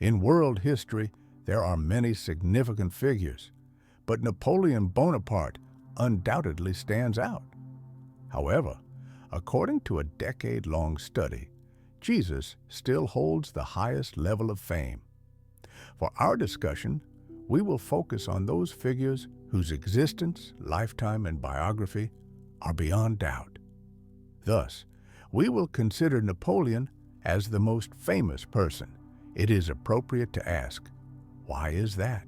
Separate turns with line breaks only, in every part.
In world history, there are many significant figures, but Napoleon Bonaparte undoubtedly stands out. However, according to a decade-long study, Jesus still holds the highest level of fame. For our discussion, we will focus on those figures whose existence, lifetime, and biography are beyond doubt. Thus, we will consider Napoleon as the most famous person. It is appropriate to ask, why is that?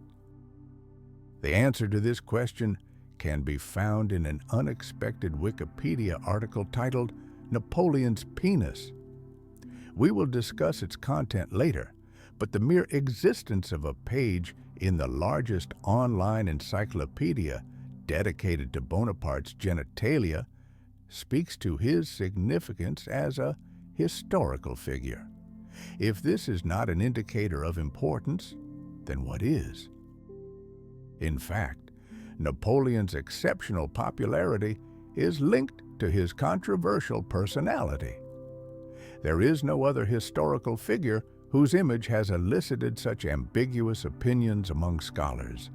The answer to this question can be found in an unexpected Wikipedia article titled Napoleon's Penis. We will discuss its content later, but the mere existence of a page in the largest online encyclopedia dedicated to Bonaparte's genitalia speaks to his significance as a historical figure. If this is not an indicator of importance, then what is? In fact, Napoleon's exceptional popularity is linked to his controversial personality. There is no other historical figure whose image has elicited such ambiguous opinions among scholars.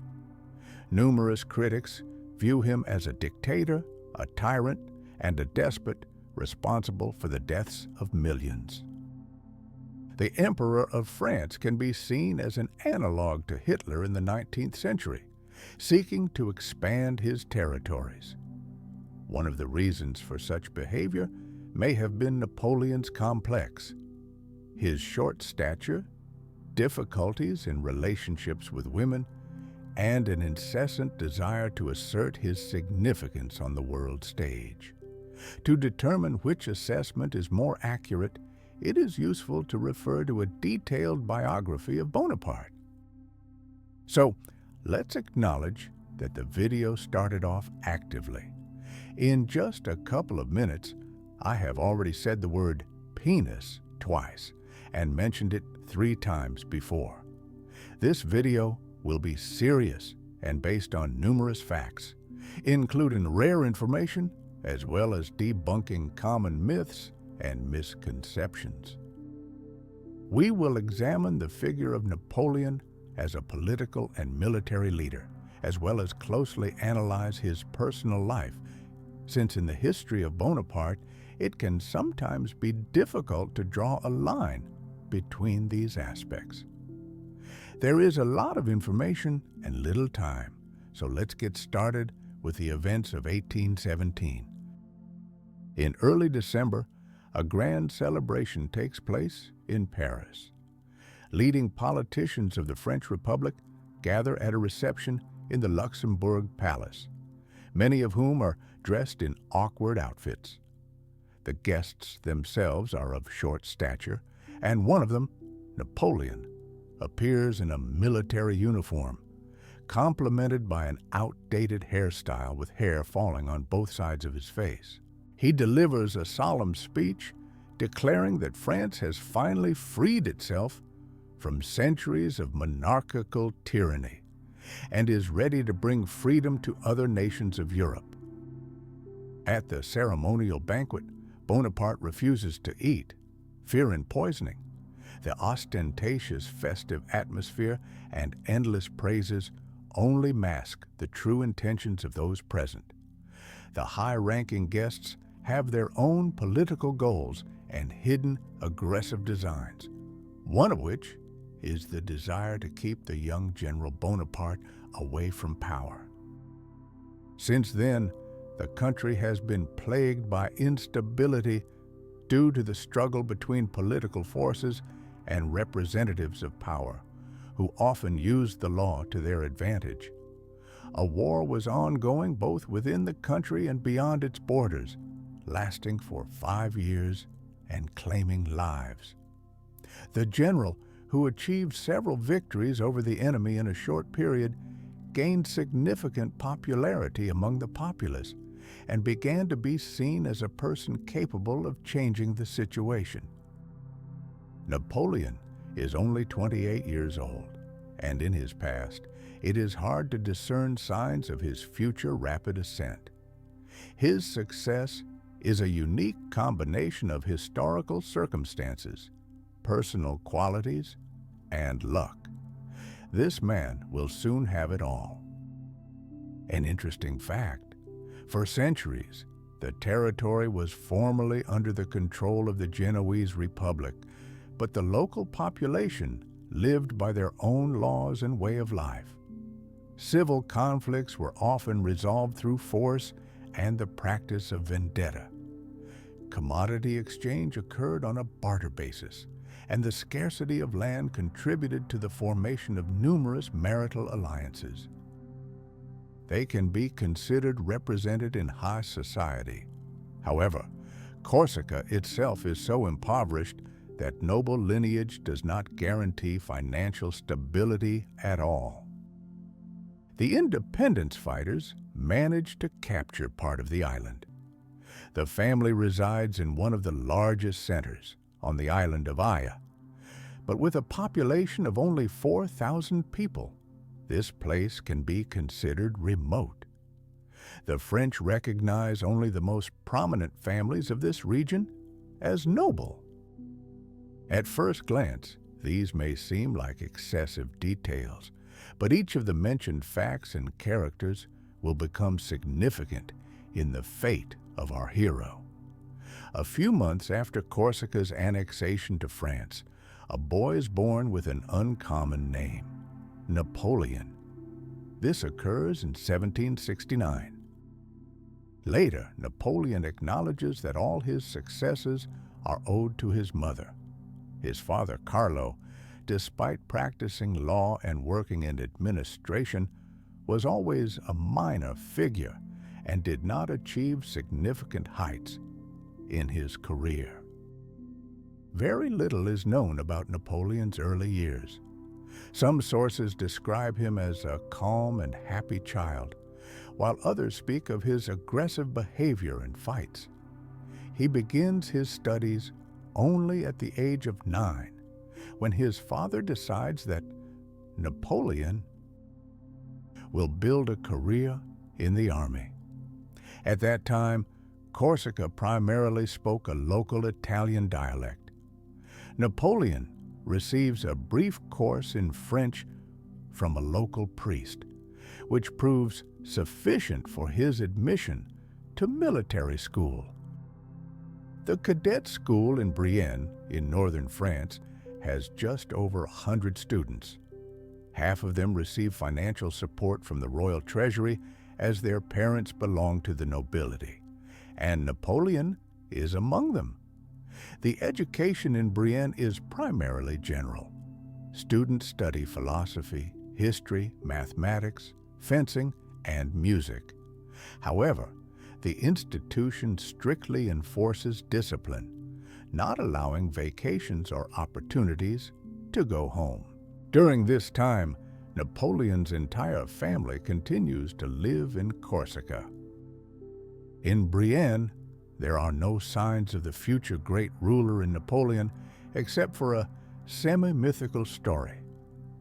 Numerous critics view him as a dictator, a tyrant, and a despot responsible for the deaths of millions. The Emperor of France can be seen as an analog to Hitler in the 19th century, seeking to expand his territories. One of the reasons for such behavior may have been Napoleon's complex. His short stature, difficulties in relationships with women, and an incessant desire to assert his significance on the world stage. To determine which assessment is more accurate, it is useful to refer to a detailed biography of Bonaparte. So, let's acknowledge that the video started off actively. In just a couple of minutes, I have already said the word penis twice and mentioned it 3 times before. This video will be serious and based on numerous facts, including rare information as well as debunking common myths and misconceptions. We will examine the figure of Napoleon as a political and military leader, as well as closely analyze his personal life, since in the history of Bonaparte, it can sometimes be difficult to draw a line between these aspects. There is a lot of information and little time, so let's get started with the events of 1817. In early December, a grand celebration takes place in Paris. Leading politicians of the French Republic gather at a reception in the Luxembourg Palace, many of whom are dressed in awkward outfits. The guests themselves are of short stature, and one of them, Napoleon, appears in a military uniform, complemented by an outdated hairstyle with hair falling on both sides of his face. He delivers a solemn speech declaring that France has finally freed itself from centuries of monarchical tyranny and is ready to bring freedom to other nations of Europe. At the ceremonial banquet, Bonaparte refuses to eat, fearing poisoning. The ostentatious festive atmosphere and endless praises only mask the true intentions of those present. The high-ranking guests have their own political goals and hidden aggressive designs, one of which is the desire to keep the young General Bonaparte away from power. Since then, the country has been plagued by instability due to the struggle between political forces and representatives of power, who often used the law to their advantage. A war was ongoing both within the country and beyond its borders, lasting for 5 years and claiming lives. The general, who achieved several victories over the enemy in a short period, gained significant popularity among the populace and began to be seen as a person capable of changing the situation. Napoleon is only 28 years old, and in his past, it is hard to discern signs of his future rapid ascent. His success is a unique combination of historical circumstances, personal qualities, and luck. This man will soon have it all. An interesting fact: for centuries, the territory was formally under the control of the Genoese Republic, but the local population lived by their own laws and way of life. Civil conflicts were often resolved through force and the practice of vendetta. Commodity exchange occurred on a barter basis, and the scarcity of land contributed to the formation of numerous marital alliances. They can be considered represented in high society. However, Corsica itself is so impoverished that noble lineage does not guarantee financial stability at all. The independence fighters managed to capture part of the island. The family resides in one of the largest centers, on the island of Aya. But with a population of only 4,000 people, this place can be considered remote. The French recognize only the most prominent families of this region as noble. At first glance, these may seem like excessive details, but each of the mentioned facts and characters will become significant in the fate of our hero. A few months after Corsica's annexation to France, a boy is born with an uncommon name: Napoleon. This occurs in 1769. Later, Napoleon acknowledges that all his successes are owed to his mother. His father, Carlo, despite practicing law and working in administration, was always a minor figure and did not achieve significant heights in his career. Very little is known about Napoleon's early years. Some sources describe him as a calm and happy child, while others speak of his aggressive behavior in fights. He begins his studies only at the age of 9, when his father decides that Napoleon will build a career in the army. At that time, Corsica primarily spoke a local Italian dialect. Napoleon receives a brief course in French from a local priest, which proves sufficient for his admission to military school. The cadet school in Brienne, in northern France, has just over 100 students. Half of them receive financial support from the royal treasury, as their parents belong to the nobility, and Napoleon is among them. The education in Brienne is primarily general. Students study philosophy, history, mathematics, fencing, and music. However, the institution strictly enforces discipline, not allowing vacations or opportunities to go home. During this time, Napoleon's entire family continues to live in Corsica. In Brienne, there are no signs of the future great ruler in Napoleon except for a semi-mythical story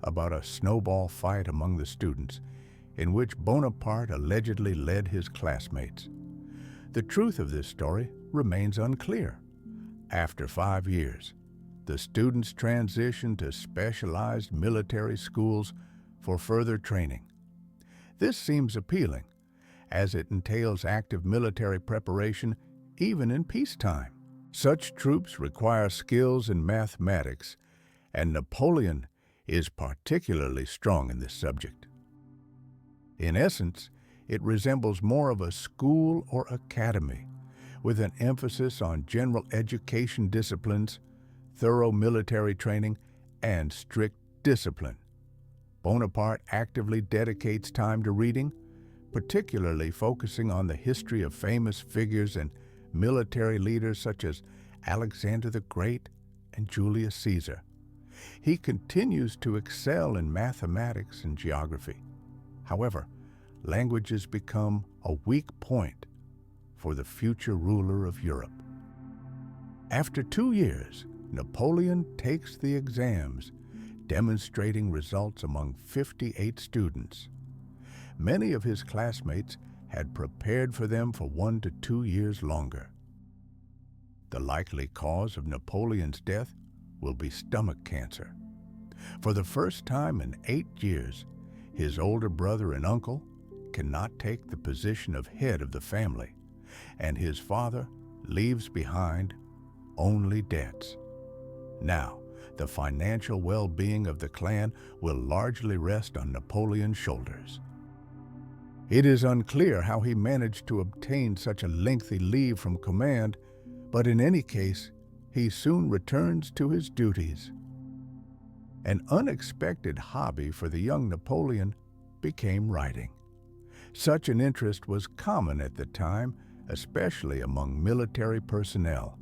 about a snowball fight among the students in which Bonaparte allegedly led his classmates. The truth of this story remains unclear. After 5 years, the students transition to specialized military schools for further training. This seems appealing, as it entails active military preparation even in peacetime. Such troops require skills in mathematics, and Napoleon is particularly strong in this subject. In essence, it resembles more of a school or academy, with an emphasis on general education disciplines, thorough military training, and strict discipline. Bonaparte actively dedicates time to reading, particularly focusing on the history of famous figures and military leaders such as Alexander the Great and Julius Caesar. He continues to excel in mathematics and geography. However, languages become a weak point for the future ruler of Europe. After 2 years, Napoleon takes the exams, demonstrating results among 58 students. Many of his classmates had prepared for them for 1 to 2 years longer. The likely cause of Napoleon's death will be stomach cancer. For the first time in 8 years, his older brother and uncle cannot take the position of head of the family, and his father leaves behind only debts. Now, the financial well-being of the clan will largely rest on Napoleon's shoulders. It is unclear how he managed to obtain such a lengthy leave from command, but in any case, he soon returns to his duties. An unexpected hobby for the young Napoleon became writing. Such an interest was common at the time, especially among military personnel,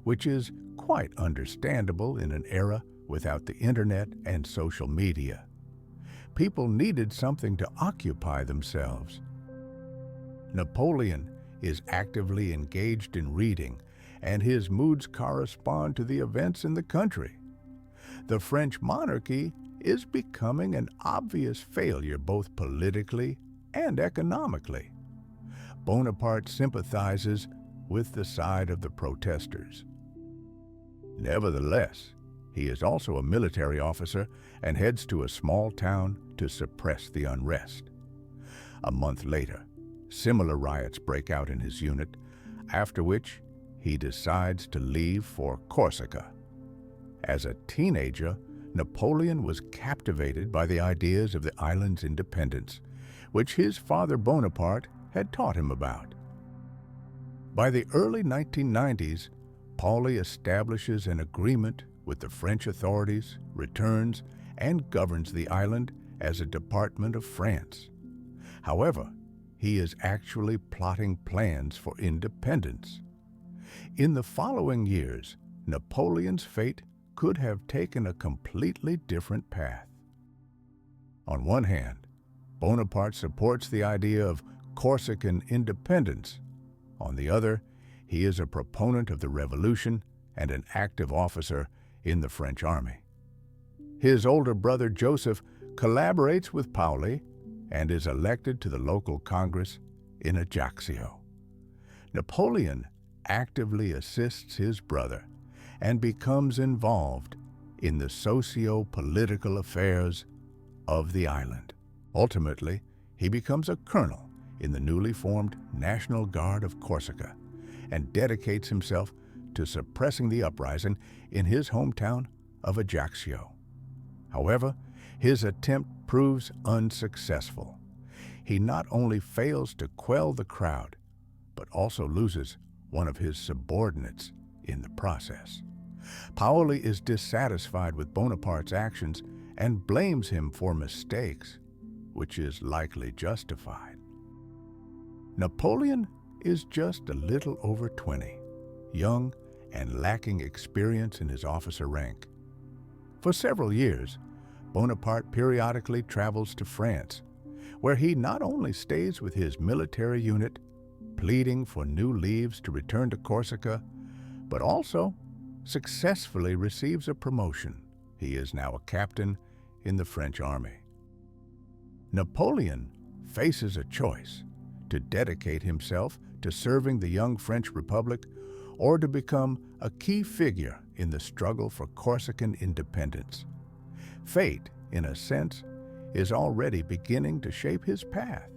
which is quite understandable in an era without the internet and social media. People needed something to occupy themselves. Napoleon is actively engaged in reading, and his moods correspond to the events in the country. The French monarchy is becoming an obvious failure both politically and economically. Bonaparte sympathizes with the side of the protesters. Nevertheless, he is also a military officer and heads to a small town to suppress the unrest. A month later, similar riots break out in his unit, after which he decides to leave for Corsica. As a teenager, Napoleon was captivated by the ideas of the island's independence, which his father Bonaparte had taught him about. By the early 1990s, Pauli establishes an agreement with the French authorities, returns, and governs the island as a department of France. However, he is actually plotting plans for independence. In the following years, Napoleon's fate could have taken a completely different path. On one hand, Bonaparte supports the idea of Corsican independence. On the other, he is a proponent of the revolution and an active officer in the French army. His older brother Joseph collaborates with Pauli and is elected to the local Congress in Ajaccio. Napoleon actively assists his brother and becomes involved in the socio-political affairs of the island. Ultimately, he becomes a colonel in the newly formed National Guard of Corsica and dedicates himself to suppressing the uprising in his hometown of Ajaccio. However, his attempt proves unsuccessful. He not only fails to quell the crowd, but also loses one of his subordinates in the process. Pauli is dissatisfied with Bonaparte's actions and blames him for mistakes, which is likely justified. Napoleon is just a little over 20, young and lacking experience in his officer rank. For several years, Bonaparte periodically travels to France, where he not only stays with his military unit, pleading for new leaves to return to Corsica, but also successfully receives a promotion. He is now a captain in the French army. Napoleon faces a choice: to dedicate himself to serving the young French Republic or to become a key figure in the struggle for Corsican independence. Fate, in a sense, is already beginning to shape his path.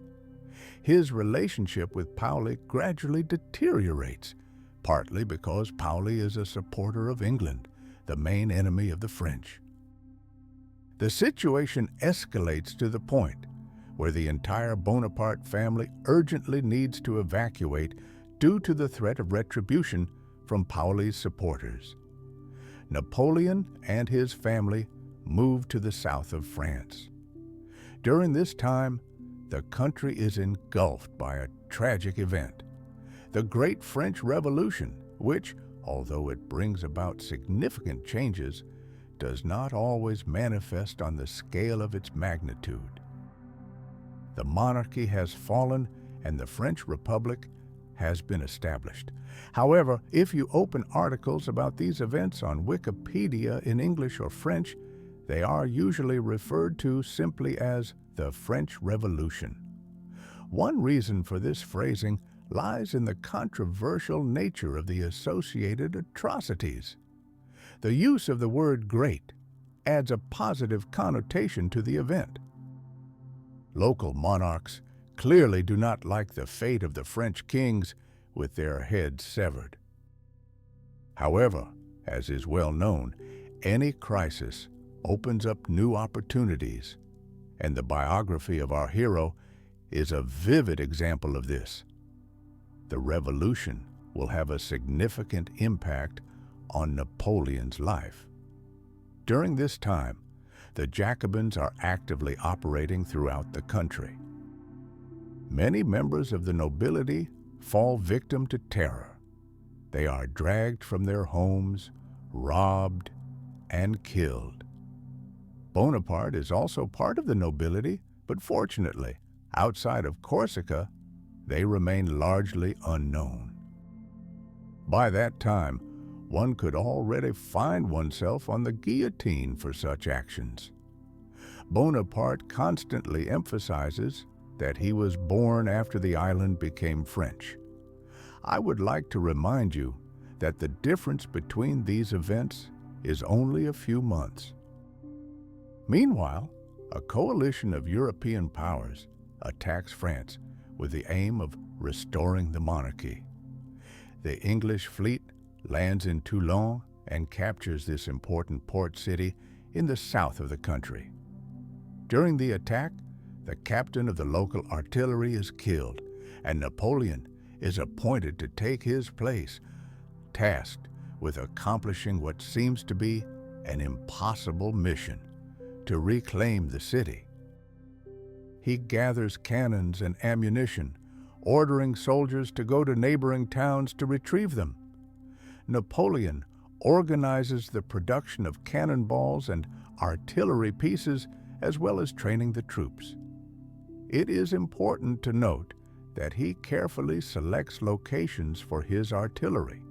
His relationship with Pauli gradually deteriorates, partly because Pauli is a supporter of England, the main enemy of the French. The situation escalates to the point where the entire Bonaparte family urgently needs to evacuate due to the threat of retribution from Pauli's supporters. Napoleon and his family moved to the south of France. During this time, the country is engulfed by a tragic event: the Great French Revolution, which, although it brings about significant changes, does not always manifest on the scale of its magnitude. The monarchy has fallen and the French Republic has been established. However, if you open articles about these events on Wikipedia in English or French, they are usually referred to simply as the French Revolution. One reason for this phrasing lies in the controversial nature of the associated atrocities. The use of the word great adds a positive connotation to the event. Local monarchs clearly do not like the fate of the French kings with their heads severed. However, as is well known, any crisis opens up new opportunities, and the biography of our hero is a vivid example of this. The revolution will have a significant impact on Napoleon's life. During this time, the Jacobins are actively operating throughout the country. Many members of the nobility fall victim to terror. They are dragged from their homes, robbed, and killed. Bonaparte is also part of the nobility, but fortunately, outside of Corsica, they remain largely unknown. By that time, one could already find oneself on the guillotine for such actions. Bonaparte constantly emphasizes that he was born after the island became French. I would like to remind you that the difference between these events is only a few months. Meanwhile, a coalition of European powers attacks France with the aim of restoring the monarchy. The English fleet lands in Toulon and captures this important port city in the south of the country. During the attack, the captain of the local artillery is killed, and Napoleon is appointed to take his place, tasked with accomplishing what seems to be an impossible mission: to reclaim the city. He gathers cannons and ammunition, ordering soldiers to go to neighboring towns to retrieve them. Napoleon organizes the production of cannonballs and artillery pieces, as well as training the troops. It is important to note that he carefully selects locations for his artillery.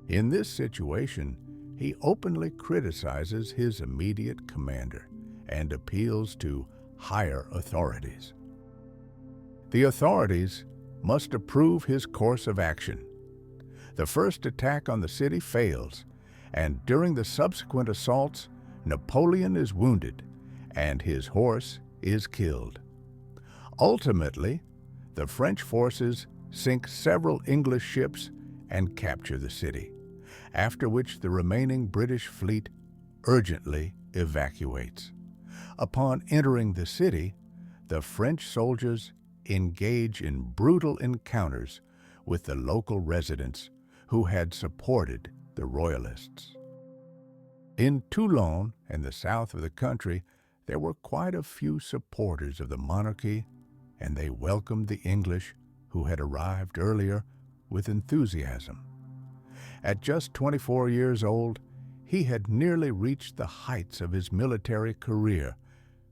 In this situation, he openly criticizes his immediate commander and appeals to higher authorities. The authorities must approve his course of action. The first attack on the city fails, and during the subsequent assaults, Napoleon is wounded and his horse is killed. Ultimately, the French forces sink several English ships and capture the city, after which the remaining British fleet urgently evacuates. Upon entering the city, the French soldiers engage in brutal encounters with the local residents who had supported the Royalists. In Toulon and the south of the country, there were quite a few supporters of the monarchy, and they welcomed the English who had arrived earlier with enthusiasm. At just 24 years old, he had nearly reached the heights of his military career,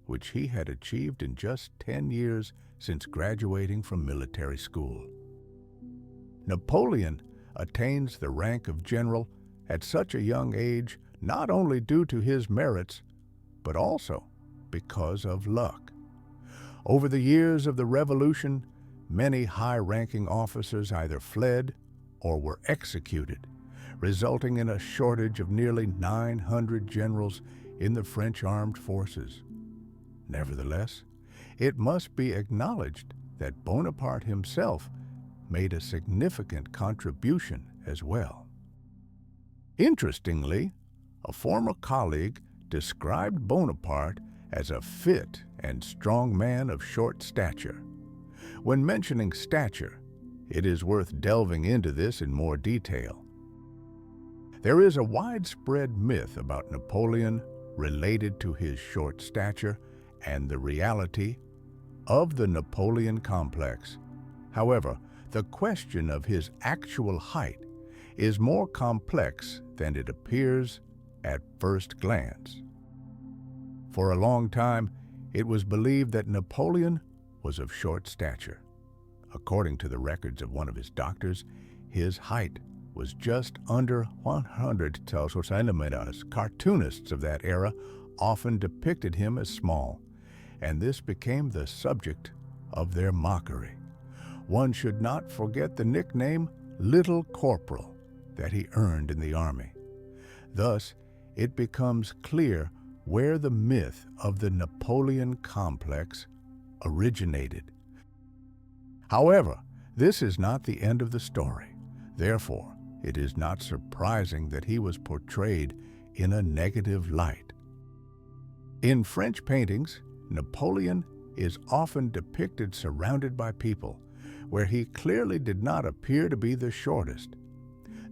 which he had achieved in just 10 years since graduating from military school. Napoleon attains the rank of general at such a young age not only due to his merits, but also because of luck. Over the years of the Revolution, many high-ranking officers either fled or were executed, resulting in a shortage of nearly 900 generals in the French armed forces. Nevertheless, it must be acknowledged that Bonaparte himself made a significant contribution as well. Interestingly, a former colleague described Bonaparte as a fit and strong man of short stature. When mentioning stature, it is worth delving into this in more detail. There is a widespread myth about Napoleon related to his short stature and the reality of the Napoleon complex. However, the question of his actual height is more complex than it appears at first glance. For a long time, it was believed that Napoleon was of short stature. According to the records of one of his doctors, his height was just under 100 centimeters. Cartoonists of that era often depicted him as small, and this became the subject of their mockery. One should not forget the nickname Little Corporal that he earned in the army. Thus, it becomes clear where the myth of the Napoleon complex originated. However, this is not the end of the story. Therefore, it is not surprising that he was portrayed in a negative light. In French paintings, Napoleon is often depicted surrounded by people, where he clearly did not appear to be the shortest.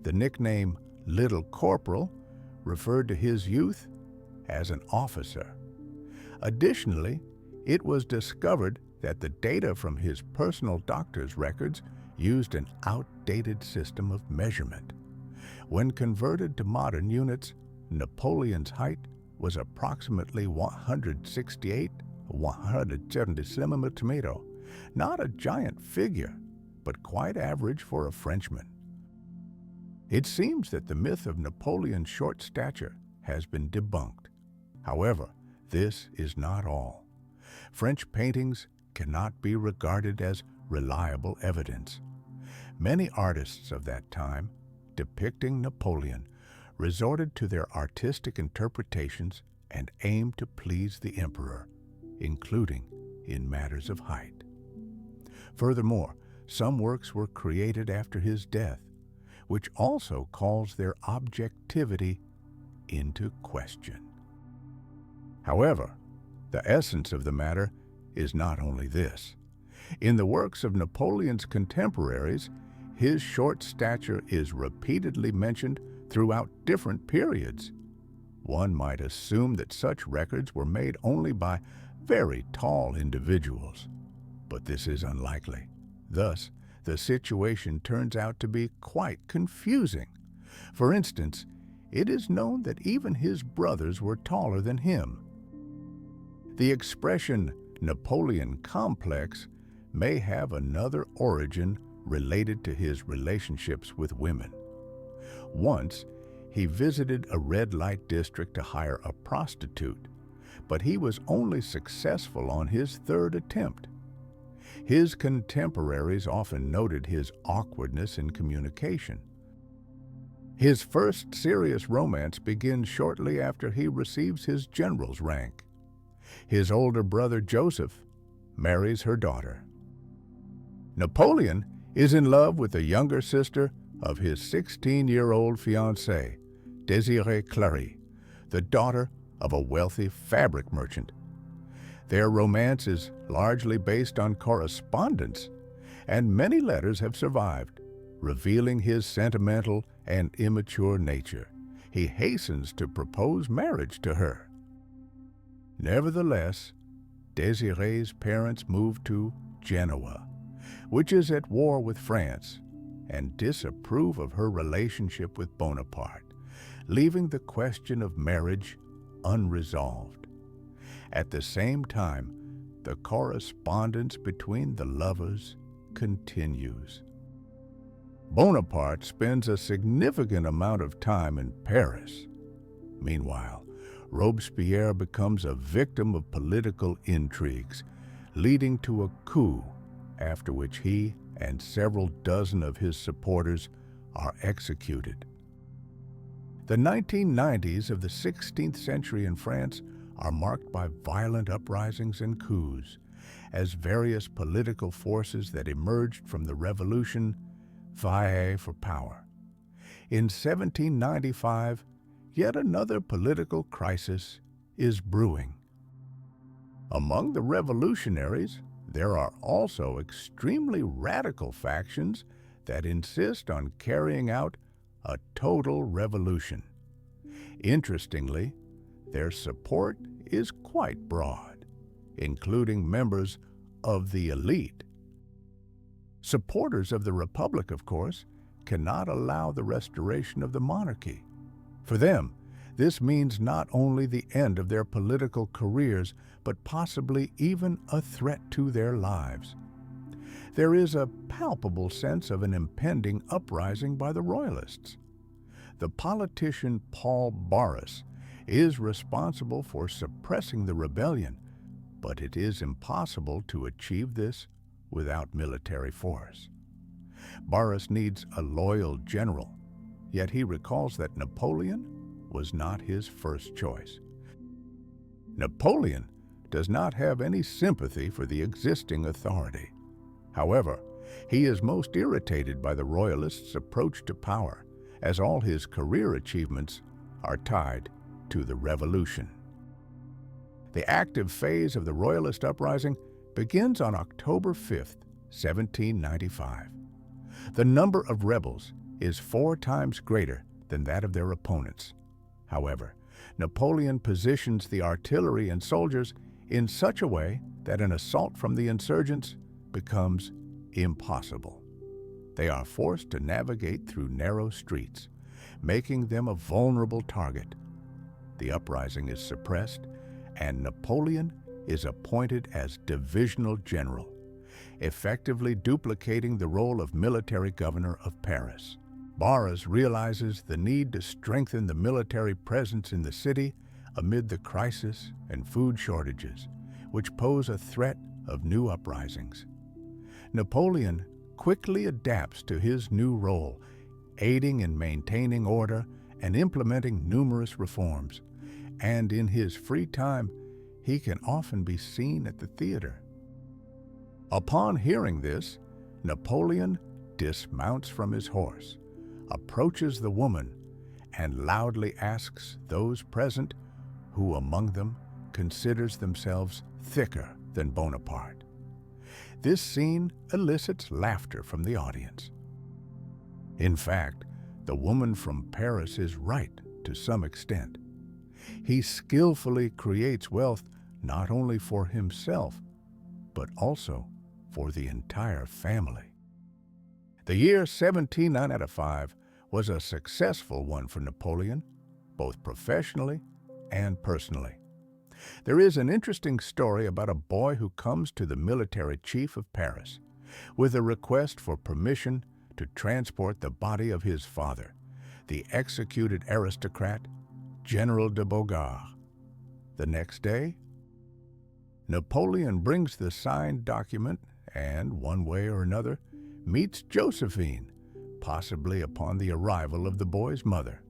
The nickname Little Corporal referred to his youth as an officer. Additionally, it was discovered that the data from his personal doctor's records used an outdated system of measurement. When converted to modern units, Napoleon's height was approximately 170 centimeters, not a giant figure, but quite average for a Frenchman. It seems that the myth of Napoleon's short stature has been debunked. However, this is not all. French paintings cannot be regarded as reliable evidence. Many artists of that time, depicting Napoleon, resorted to their artistic interpretations and aimed to please the emperor, including in matters of height. Furthermore, some works were created after his death, which also calls their objectivity into question. However, the essence of the matter is not only this. In the works of Napoleon's contemporaries, his short stature is repeatedly mentioned throughout different periods. One might assume that such records were made only by very tall individuals, but this is unlikely. Thus, the situation turns out to be quite confusing. For instance, it is known that even his brothers were taller than him. The expression Napoleon complex may have another origin related to his relationships with women. Once, he visited a red light district to hire a prostitute, but he was only successful on his third attempt. His contemporaries often noted his awkwardness in communication. His first serious romance begins shortly after he receives his general's rank. His older brother Joseph marries her daughter. Napoleon is in love with the younger sister of his 16-year-old fiancée, Désirée Clary, the daughter of a wealthy fabric merchant. Their romance is largely based on correspondence, and many letters have survived, revealing his sentimental and immature nature. He hastens to propose marriage to her. Nevertheless, Désirée's parents moved to Genoa, which is at war with France, and disapprove of her relationship with Bonaparte, leaving the question of marriage unresolved. At the same time, the correspondence between the lovers continues. Bonaparte spends a significant amount of time in Paris. Meanwhile, Robespierre becomes a victim of political intrigues, leading to a coup, after which he and several dozen of his supporters are executed. The 1990s of the 16th century in France are marked by violent uprisings and coups, as various political forces that emerged from the revolution vie for power. In 1795, yet another political crisis is brewing. Among the revolutionaries, there are also extremely radical factions that insist on carrying out a total revolution. Interestingly, their support is quite broad, including members of the elite. Supporters of the Republic, of course, cannot allow the restoration of the monarchy. For them, this means not only the end of their political careers, but possibly even a threat to their lives. There is a palpable sense of an impending uprising by the Royalists. The politician Paul Barras is responsible for suppressing the rebellion, but it is impossible to achieve this without military force. Barras needs a loyal general, yet he recalls that Napoleon was not his first choice. Napoleon does not have any sympathy for the existing authority. However, he is most irritated by the Royalists' approach to power, as all his career achievements are tied to the Revolution. The active phase of the Royalist uprising begins on October 5, 1795. The number of rebels is 4 times greater than that of their opponents. However, Napoleon positions the artillery and soldiers in such a way that an assault from the insurgents becomes impossible. They are forced to navigate through narrow streets, making them a vulnerable target. The uprising is suppressed, and Napoleon is appointed as divisional general, effectively duplicating the role of military governor of Paris. Barras realizes the need to strengthen the military presence in the city amid the crisis and food shortages, which pose a threat of new uprisings. Napoleon quickly adapts to his new role, aiding in maintaining order and implementing numerous reforms. And in his free time, he can often be seen at the theater. Upon hearing this, Napoleon dismounts from his horse, approaches the woman, and loudly asks those present who among them considers themselves thicker than Bonaparte. This scene elicits laughter from the audience. In fact, the woman from Paris is right to some extent. He skillfully creates wealth not only for himself, but also for the entire family. The year 1795 was a successful one for Napoleon, both professionally and personally. There is an interesting story about a boy who comes to the military chief of Paris with a request for permission to transport the body of his father, the executed aristocrat, General de Beauregard. The next day, Napoleon brings the signed document and, one way or another, meets Josephine, possibly upon the arrival of the boy's mother.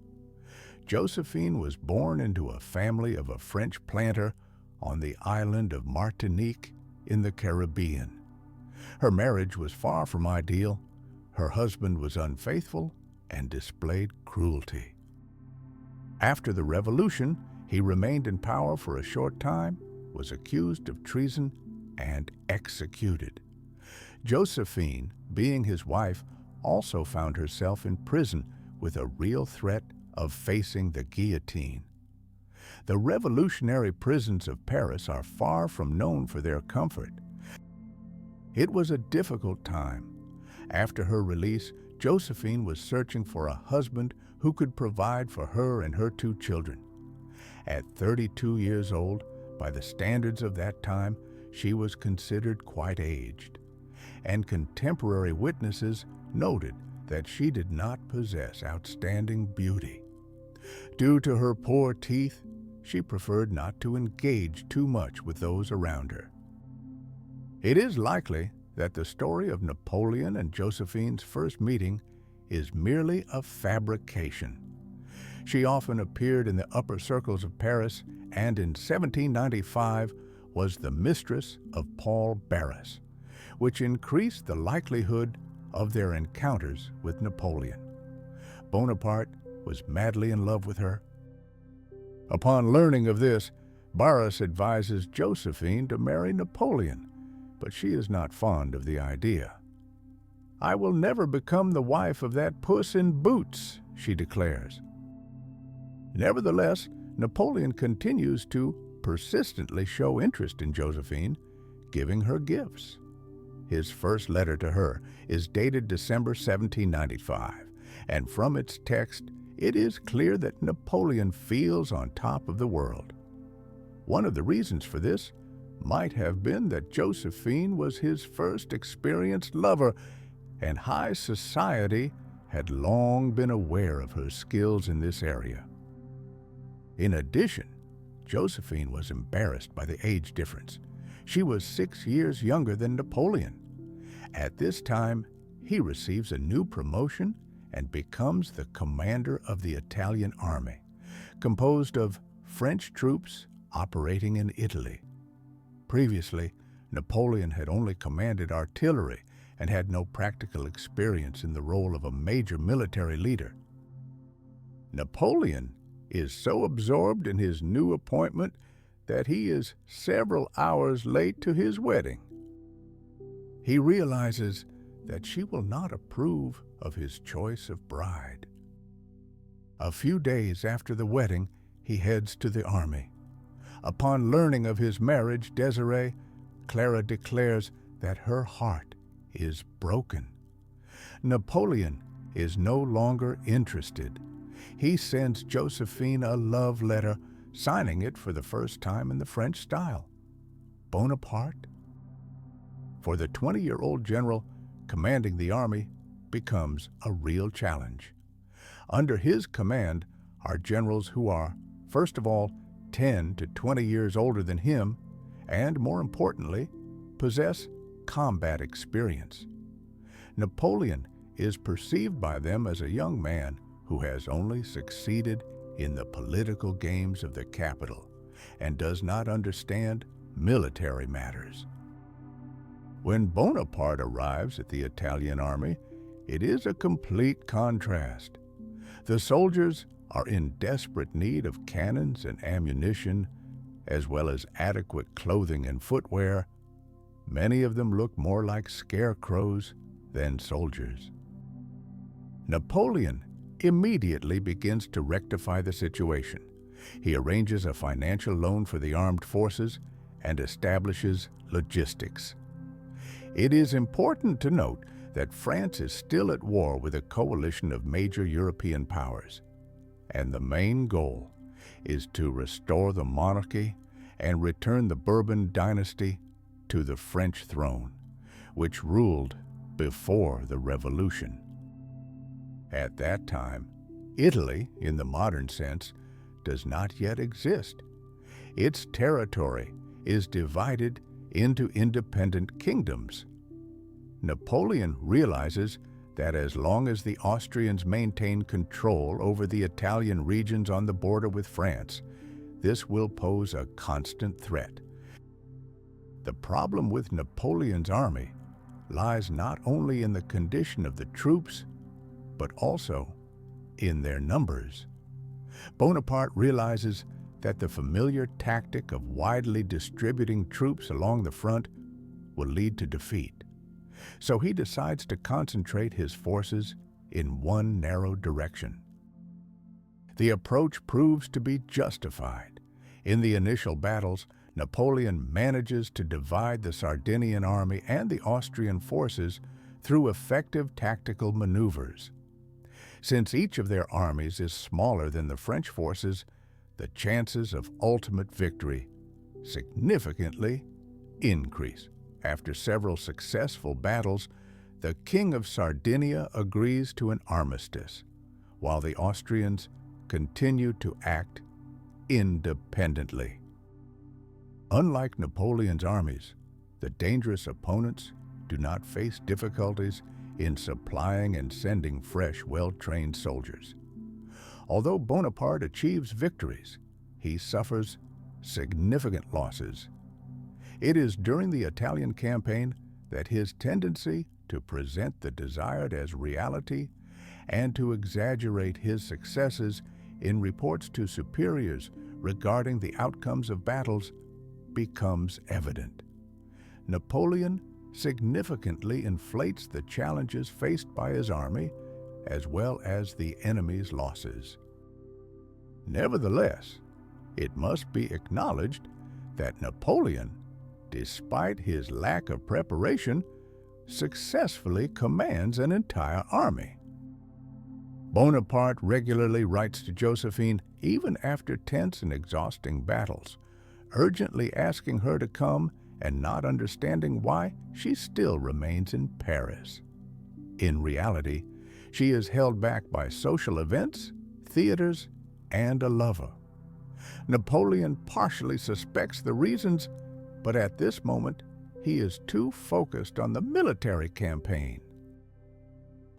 Josephine was born into a family of a French planter on the island of Martinique in the Caribbean. Her marriage was far from ideal. Her husband was unfaithful and displayed cruelty. After the Revolution, he remained in power for a short time, was accused of treason, and executed. Josephine, being his wife, also found herself in prison with a real threat of facing the guillotine. The revolutionary prisons of Paris are far from known for their comfort. It was a difficult time. After her release, Josephine was searching for a husband who could provide for her and her 2 children. At 32 years old, by the standards of that time, she was considered quite aged, and contemporary witnesses noted that she did not possess outstanding beauty. Due to her poor teeth, she preferred not to engage too much with those around her. It is likely that the story of Napoleon and Josephine's first meeting is merely a fabrication. She often appeared in the upper circles of Paris and in 1795 was the mistress of Paul Barras, which increased the likelihood of their encounters with Napoleon. Bonaparte was madly in love with her. Upon learning of this, Barras advises Josephine to marry Napoleon, but she is not fond of the idea. "I will never become the wife of that puss in boots," she declares. Nevertheless, Napoleon continues to persistently show interest in Josephine, giving her gifts. His first letter to her is dated December 1795, and from its text, it is clear that Napoleon feels on top of the world. One of the reasons for this might have been that Josephine was his first experienced lover, and high society had long been aware of her skills in this area. In addition, Josephine was embarrassed by the age difference. She was 6 years younger than Napoleon. At this time, he receives a new promotion and becomes the commander of the Italian army, composed of French troops operating in Italy. Previously, Napoleon had only commanded artillery and had no practical experience in the role of a major military leader. Napoleon is so absorbed in his new appointment that he is several hours late to his wedding. He realizes that she will not approve of his choice of bride. A few days after the wedding, he heads to the army. Upon learning of his marriage, Clara declares that her heart is broken. Napoleon is no longer interested. He sends Josephine a love letter, signing it for the first time in the French style. Bonaparte? For the 20-year-old general commanding the army becomes a real challenge. Under his command are generals who are, first of all, 10 to 20 years older than him, and more importantly, possess combat experience. Napoleon is perceived by them as a young man who has only succeeded in the political games of the capital and does not understand military matters. When Bonaparte arrives at the Italian army, it is a complete contrast. The soldiers are in desperate need of cannons and ammunition, as well as adequate clothing and footwear. Many of them look more like scarecrows than soldiers. Napoleon immediately begins to rectify the situation. He arranges a financial loan for the armed forces and establishes logistics. It is important to note that France is still at war with a coalition of major European powers, and the main goal is to restore the monarchy and return the Bourbon dynasty to the French throne, which ruled before the Revolution. At that time, Italy, in the modern sense, does not yet exist. Its territory is divided into independent kingdoms. Napoleon realizes that as long as the Austrians maintain control over the Italian regions on the border with France, this will pose a constant threat. The problem with Napoleon's army lies not only in the condition of the troops, but also in their numbers. Bonaparte realizes that the familiar tactic of widely distributing troops along the front will lead to defeat. So he decides to concentrate his forces in one narrow direction. The approach proves to be justified. In the initial battles, Napoleon manages to divide the Sardinian army and the Austrian forces through effective tactical maneuvers. Since each of their armies is smaller than the French forces, the chances of ultimate victory significantly increase. After several successful battles, the King of Sardinia agrees to an armistice, while the Austrians continue to act independently. Unlike Napoleon's armies, the dangerous opponents do not face difficulties in supplying and sending fresh, well-trained soldiers. Although Bonaparte achieves victories, he suffers significant losses. It is during the Italian campaign that his tendency to present the desired as reality and to exaggerate his successes in reports to superiors regarding the outcomes of battles becomes evident. Napoleon significantly inflates the challenges faced by his army as well as the enemy's losses. Nevertheless, it must be acknowledged that Napoleon, despite his lack of preparation, successfully commands an entire army. Bonaparte regularly writes to Josephine even after tense and exhausting battles, urgently asking her to come and not understanding why she still remains in Paris. In reality, she is held back by social events, theaters, and a lover. Napoleon partially suspects the reasons, but at this moment, he is too focused on the military campaign.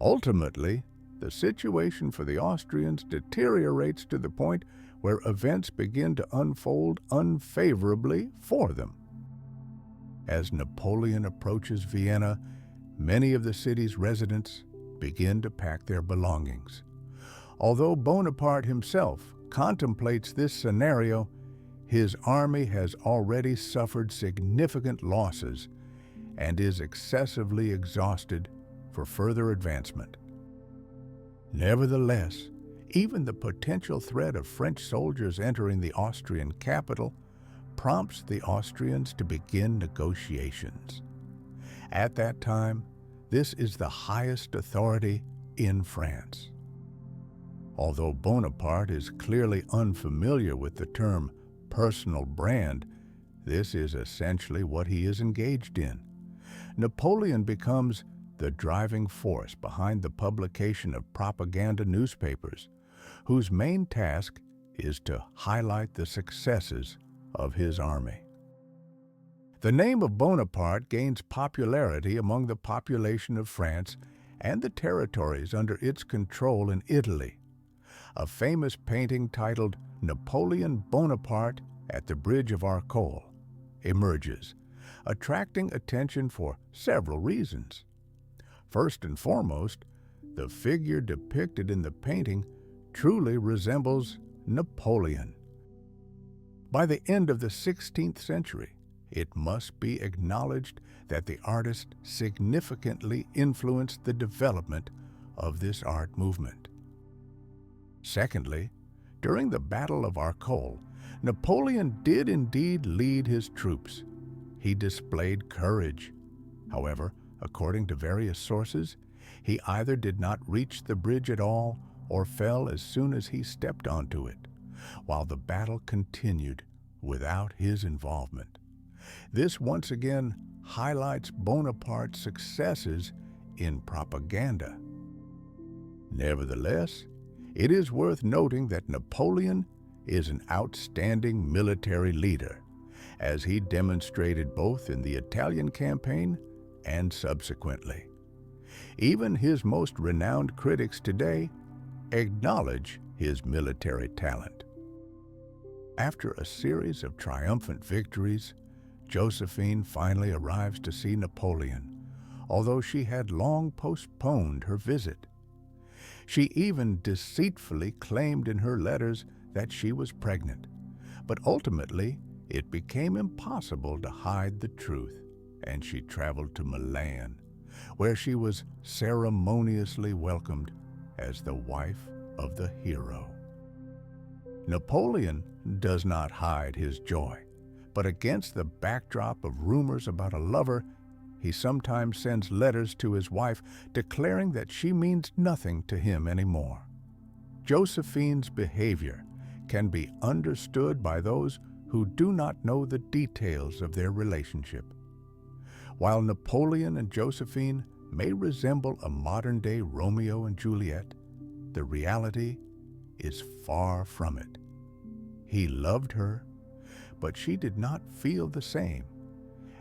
Ultimately, the situation for the Austrians deteriorates to the point where events begin to unfold unfavorably for them. As Napoleon approaches Vienna, many of the city's residents begin to pack their belongings. Although Bonaparte himself contemplates this scenario, his army has already suffered significant losses and is excessively exhausted for further advancement. Nevertheless, even the potential threat of French soldiers entering the Austrian capital prompts the Austrians to begin negotiations. At that time, this is the highest authority in France. Although Bonaparte is clearly unfamiliar with the term personal brand, this is essentially what he is engaged in. Napoleon becomes the driving force behind the publication of propaganda newspapers, whose main task is to highlight the successes of his army. The name of Bonaparte gains popularity among the population of France and the territories under its control in Italy. A famous painting titled Napoleon Bonaparte at the Bridge of Arcole emerges, attracting attention for several reasons. First and foremost, the figure depicted in the painting truly resembles Napoleon. By the end of the 16th century, it must be acknowledged that the artist significantly influenced the development of this art movement. Secondly, during the Battle of Arcole, Napoleon did indeed lead his troops. He displayed courage. However, according to various sources, he either did not reach the bridge at all or fell as soon as he stepped onto it, while the battle continued without his involvement. This once again highlights Bonaparte's successes in propaganda. Nevertheless, it is worth noting that Napoleon is an outstanding military leader, as he demonstrated both in the Italian campaign and subsequently. Even his most renowned critics today acknowledge his military talent. After a series of triumphant victories, Josephine finally arrives to see Napoleon, although she had long postponed her visit. She even deceitfully claimed in her letters that she was pregnant, but ultimately it became impossible to hide the truth, and she traveled to Milan, where she was ceremoniously welcomed as the wife of the hero. Napoleon does not hide his joy, but against the backdrop of rumors about a lover, he sometimes sends letters to his wife declaring that she means nothing to him anymore. Josephine's behavior can be understood by those who do not know the details of their relationship. While Napoleon and Josephine may resemble a modern-day Romeo and Juliet, the reality is far from it. He loved her, but she did not feel the same,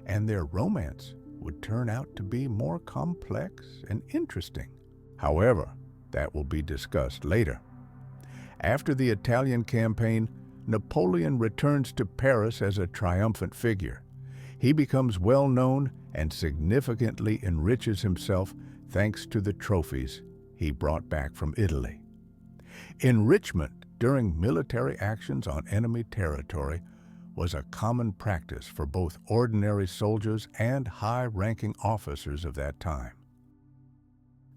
and their romance would turn out to be more complex and interesting. However, that will be discussed later. After the Italian campaign, Napoleon returns to Paris as a triumphant figure. He becomes well known and significantly enriches himself thanks to the trophies he brought back from Italy. Enrichment during military actions on enemy territory was a common practice for both ordinary soldiers and high-ranking officers of that time.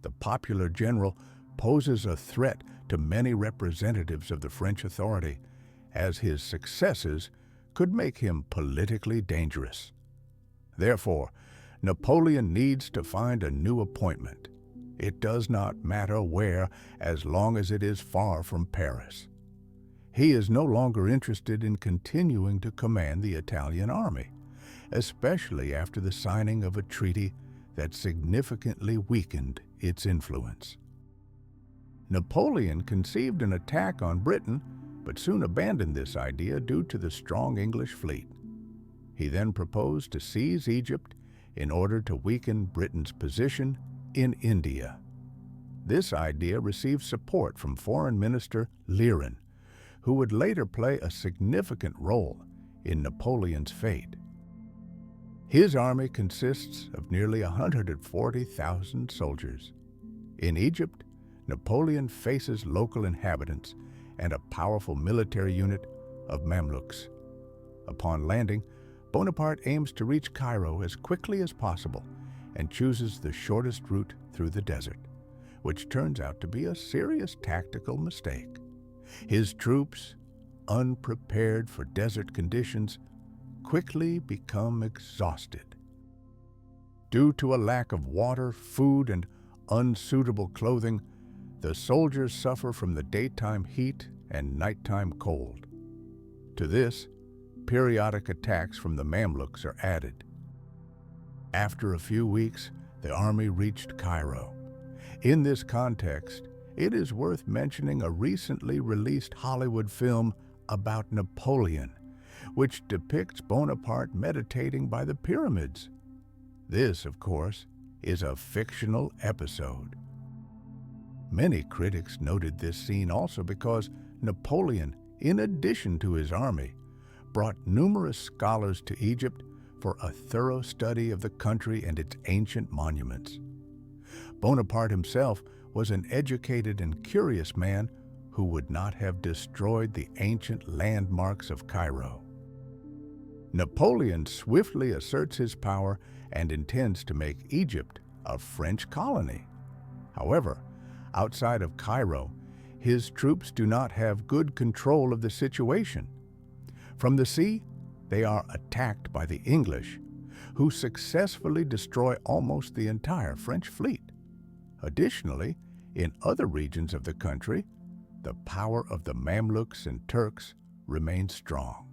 The popular general poses a threat to many representatives of the French authority, as his successes could make him politically dangerous. Therefore, Napoleon needs to find a new appointment. It does not matter where, as long as it is far from Paris. He is no longer interested in continuing to command the Italian army, especially after the signing of a treaty that significantly weakened its influence. Napoleon conceived an attack on Britain, but soon abandoned this idea due to the strong English fleet. He then proposed to seize Egypt in order to weaken Britain's position in India. This idea received support from Foreign Minister Liren, who would later play a significant role in Napoleon's fate. His army consists of nearly 140,000 soldiers. In Egypt, Napoleon faces local inhabitants and a powerful military unit of Mamluks. Upon landing, Bonaparte aims to reach Cairo as quickly as possible and chooses the shortest route through the desert, which turns out to be a serious tactical mistake. His troops, unprepared for desert conditions, quickly become exhausted. Due to a lack of water, food, and unsuitable clothing, the soldiers suffer from the daytime heat and nighttime cold. To this, periodic attacks from the Mamluks are added. After a few weeks, the army reached Cairo. In this context, it is worth mentioning a recently released Hollywood film about Napoleon, which depicts Bonaparte meditating by the pyramids. This, of course, is a fictional episode. Many critics noted this scene also because Napoleon, in addition to his army, brought numerous scholars to Egypt for a thorough study of the country and its ancient monuments. Bonaparte himself was an educated and curious man who would not have destroyed the ancient landmarks of Cairo. Napoleon swiftly asserts his power and intends to make Egypt a French colony. However, outside of Cairo, his troops do not have good control of the situation. From the sea, they are attacked by the English, who successfully destroy almost the entire French fleet. Additionally, in other regions of the country, the power of the Mamluks and Turks remains strong.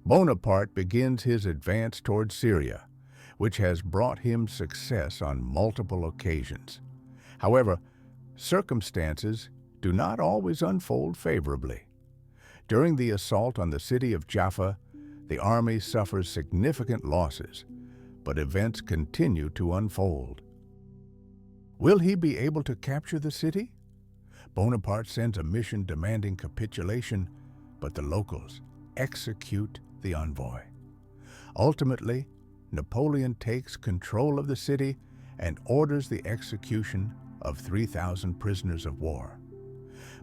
Bonaparte begins his advance toward Syria, which has brought him success on multiple occasions. However, circumstances do not always unfold favorably. During the assault on the city of Jaffa, the army suffers significant losses, but events continue to unfold. Will he be able to capture the city? Bonaparte sends a mission demanding capitulation, but the locals execute the envoy. Ultimately, Napoleon takes control of the city and orders the execution of 3,000 prisoners of war.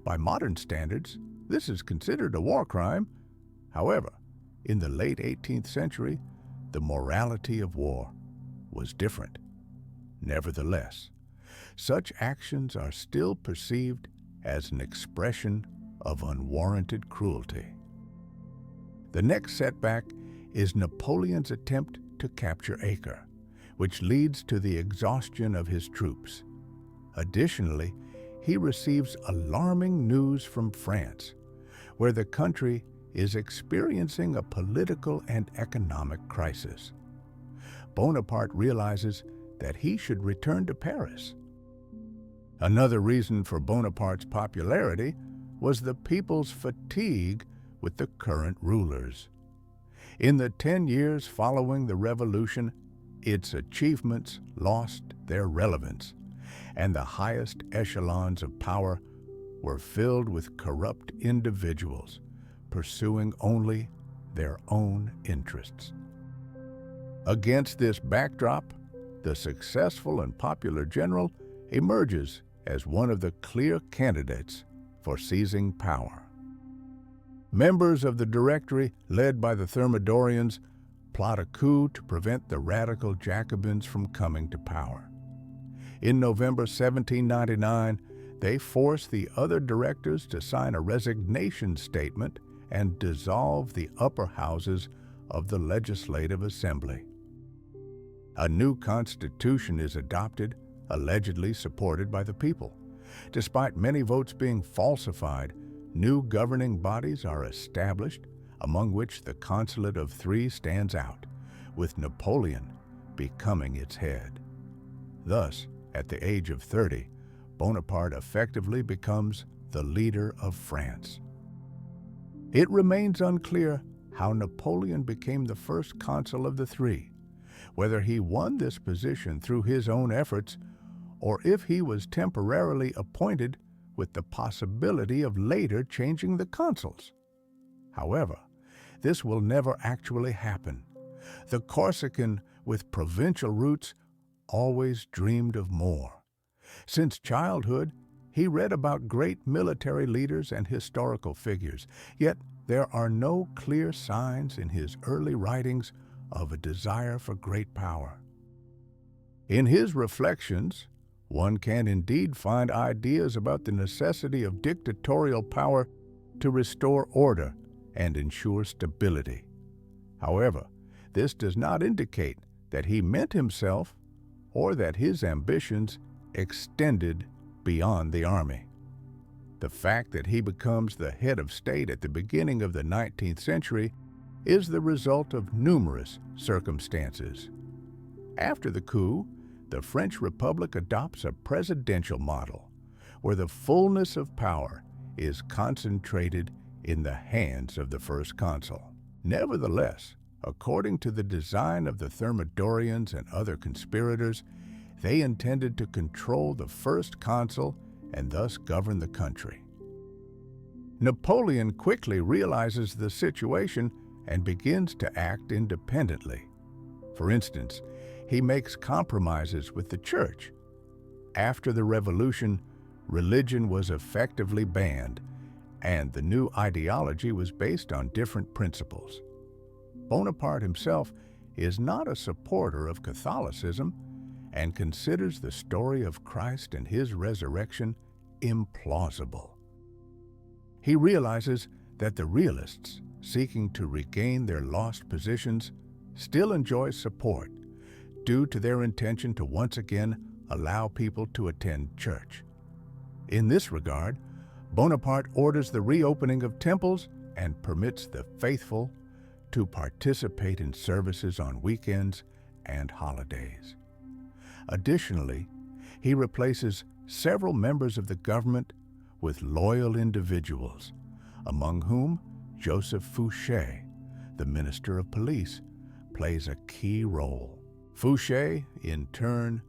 By modern standards, this is considered a war crime. However, in the late 18th century, the morality of war was different. Nevertheless, such actions are still perceived as an expression of unwarranted cruelty. The next setback is Napoleon's attempt to capture Acre, which leads to the exhaustion of his troops. Additionally, he receives alarming news from France, where the country is experiencing a political and economic crisis. Bonaparte realizes that he should return to Paris. Another reason for Bonaparte's popularity was the people's fatigue with the current rulers. In the 10 years following the revolution, its achievements lost their relevance, and the highest echelons of power were filled with corrupt individuals pursuing only their own interests. Against this backdrop, the successful and popular general emerges as one of the clear candidates for seizing power. Members of the Directory, led by the Thermidorians, plot a coup to prevent the radical Jacobins from coming to power. In November 1799, they force the other directors to sign a resignation statement and dissolve the upper houses of the Legislative Assembly. A new constitution is adopted, allegedly supported by the people. Despite many votes being falsified, new governing bodies are established, among which the Consulate of Three stands out, with Napoleon becoming its head. Thus, at the age of 30, Bonaparte effectively becomes the leader of France. It remains unclear how Napoleon became the first consul of the three, whether he won this position through his own efforts or if he was temporarily appointed with the possibility of later changing the consuls. However, this will never actually happen. The Corsican with provincial roots always dreamed of more. Since childhood, he read about great military leaders and historical figures, yet there are no clear signs in his early writings of a desire for great power. In his reflections, one can indeed find ideas about the necessity of dictatorial power to restore order and ensure stability. However, this does not indicate that he meant himself or that his ambitions extended beyond the army. The fact that he becomes the head of state at the beginning of the 19th century is the result of numerous circumstances. After the coup, the French Republic adopts a presidential model, where the fullness of power is concentrated in the hands of the first consul. Nevertheless, according to the design of the Thermidorians and other conspirators, they intended to control the first consul and thus govern the country. Napoleon quickly realizes the situation and begins to act independently. For instance, he makes compromises with the church. After the revolution, religion was effectively banned, and the new ideology was based on different principles. Bonaparte himself is not a supporter of Catholicism and considers the story of Christ and his resurrection implausible. He realizes that the realists seeking to regain their lost positions still enjoy support due to their intention to once again allow people to attend church. In this regard, Bonaparte orders the reopening of temples and permits the faithful to participate in services on weekends and holidays. Additionally, he replaces several members of the government with loyal individuals, among whom Joseph Fouché, the Minister of Police, plays a key role. Fouché, in turn,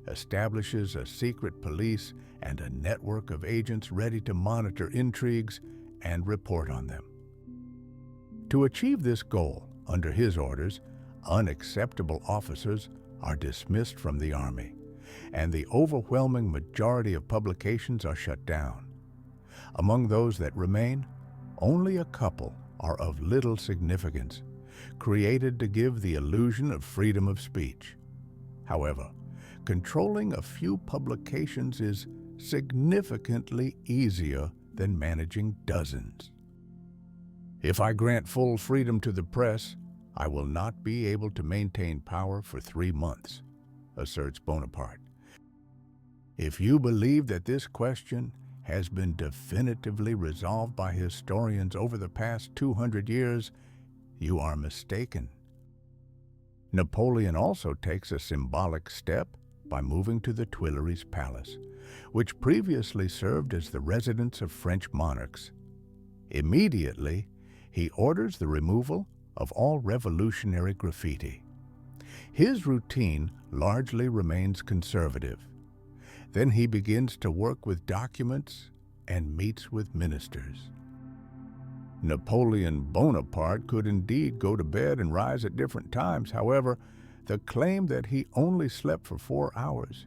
establishes a secret police and a network of agents ready to monitor intrigues and report on them. To achieve this goal, under his orders, unacceptable officers are dismissed from the army, and the overwhelming majority of publications are shut down. Among those that remain, only a couple are of little significance, created to give the illusion of freedom of speech. However, controlling a few publications is significantly easier than managing dozens. If I grant full freedom to the press, I will not be able to maintain power for 3 months, asserts Bonaparte. If you believe that this question has been definitively resolved by historians over the past 200 years, you are mistaken. Napoleon also takes a symbolic step by moving to the Tuileries Palace, which previously served as the residence of French monarchs. Immediately, he orders the removal of all revolutionary graffiti. His routine largely remains conservative. Then he begins to work with documents and meets with ministers. Napoleon Bonaparte could indeed go to bed and rise at different times. However, the claim that he only slept for 4 hours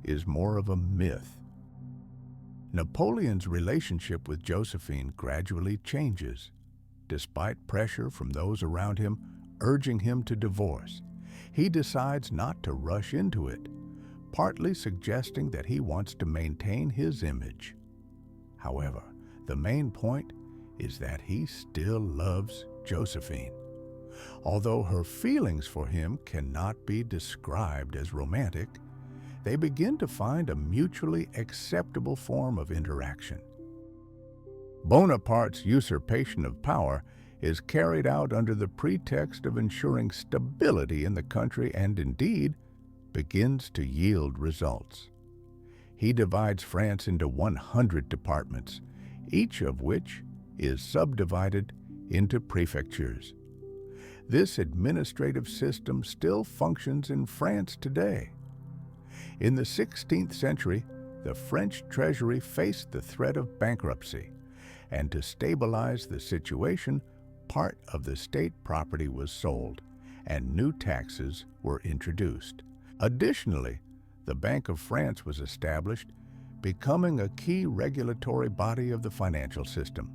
is more of a myth. Napoleon's relationship with Josephine gradually changes, despite pressure from those around him urging him to divorce. He decides not to rush into it, partly suggesting that he wants to maintain his image. However, the main point is that he still loves Josephine. Although her feelings for him cannot be described as romantic, they begin to find a mutually acceptable form of interaction. Bonaparte's usurpation of power is carried out under the pretext of ensuring stability in the country and, indeed, begins to yield results. He divides France into 100 departments, each of which is subdivided into prefectures. This administrative system still functions in France today. In the 16th century, the French treasury faced the threat of bankruptcy, and to stabilize the situation, part of the state property was sold, and new taxes were introduced. Additionally, the Bank of France was established, becoming a key regulatory body of the financial system.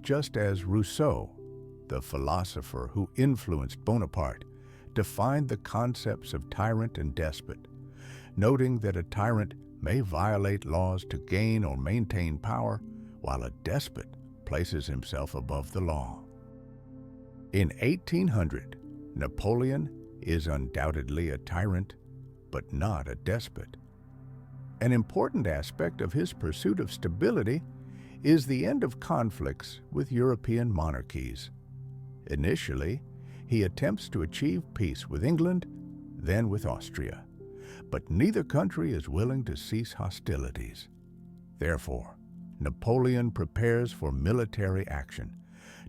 Just as Rousseau, the philosopher who influenced Bonaparte, defined the concepts of tyrant and despot, noting that a tyrant may violate laws to gain or maintain power, while a despot places himself above the law. In 1800, Napoleon is undoubtedly a tyrant, but not a despot. An important aspect of his pursuit of stability is the end of conflicts with European monarchies. Initially, he attempts to achieve peace with England, then with Austria, but neither country is willing to cease hostilities. Therefore, Napoleon prepares for military action,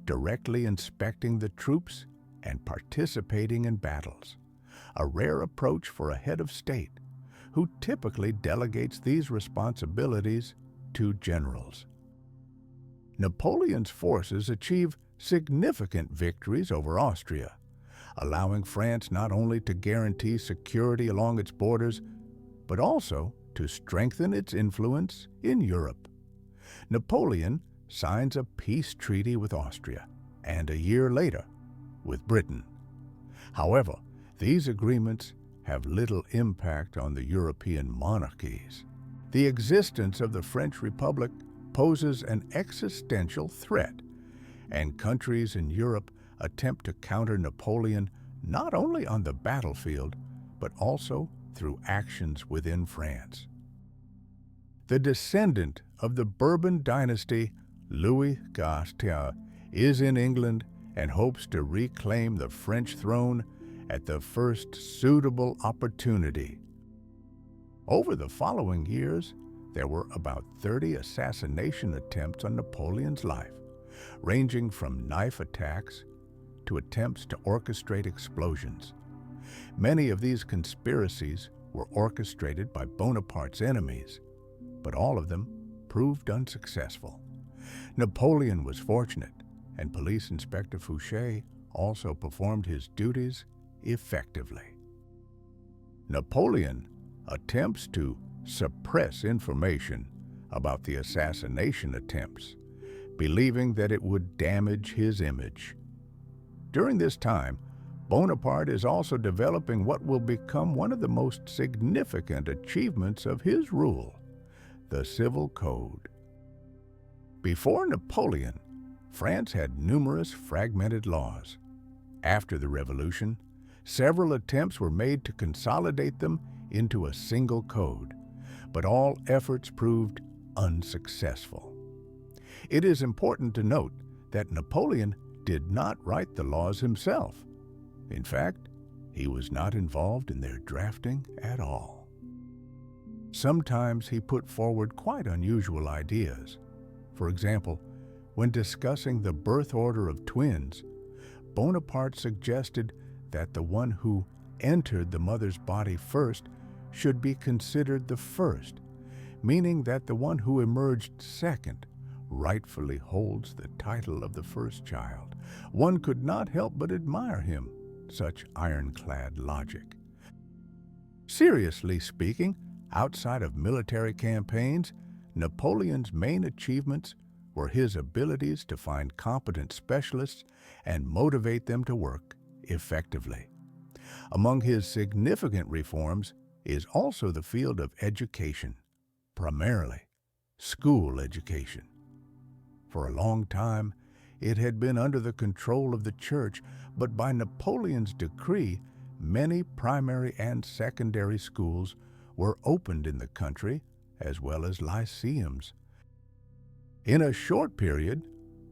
directly inspecting the troops and participating in battles, a rare approach for a head of state, who typically delegates these responsibilities to generals. Napoleon's forces achieve significant victories over Austria, allowing France not only to guarantee security along its borders, but also to strengthen its influence in Europe. Napoleon signs a peace treaty with Austria, and a year later, with Britain. However, these agreements have little impact on the European monarchies. The existence of the French Republic poses an existential threat, and countries in Europe attempt to counter Napoleon not only on the battlefield, but also through actions within France. The descendant of the Bourbon dynasty, Louis Gastier, is in England and hopes to reclaim the French throne at the first suitable opportunity. Over the following years, there were about 30 assassination attempts on Napoleon's life, ranging from knife attacks to attempts to orchestrate explosions. Many of these conspiracies were orchestrated by Bonaparte's enemies, but all of them proved unsuccessful. Napoleon was fortunate, and Police Inspector Fouché also performed his duties effectively. Napoleon attempts to suppress information about the assassination attempts, believing that it would damage his image. During this time, Bonaparte is also developing what will become one of the most significant achievements of his rule, the Civil Code. Before Napoleon, France had numerous fragmented laws. After the Revolution, several attempts were made to consolidate them into a single code, but all efforts proved unsuccessful. It is important to note that Napoleon did not write the laws himself. In fact, he was not involved in their drafting at all. Sometimes he put forward quite unusual ideas. For example, when discussing the birth order of twins, Bonaparte suggested that the one who entered the mother's body first should be considered the first, meaning that the one who emerged second rightfully holds the title of the first child. One could not help but admire him, such ironclad logic. Seriously speaking, outside of military campaigns, Napoleon's main achievements were his abilities to find competent specialists and motivate them to work effectively. Among his significant reforms is also the field of education, primarily school education. For a long time, it had been under the control of the church, but by Napoleon's decree, many primary and secondary schools were opened in the country, as well as lyceums. In a short period,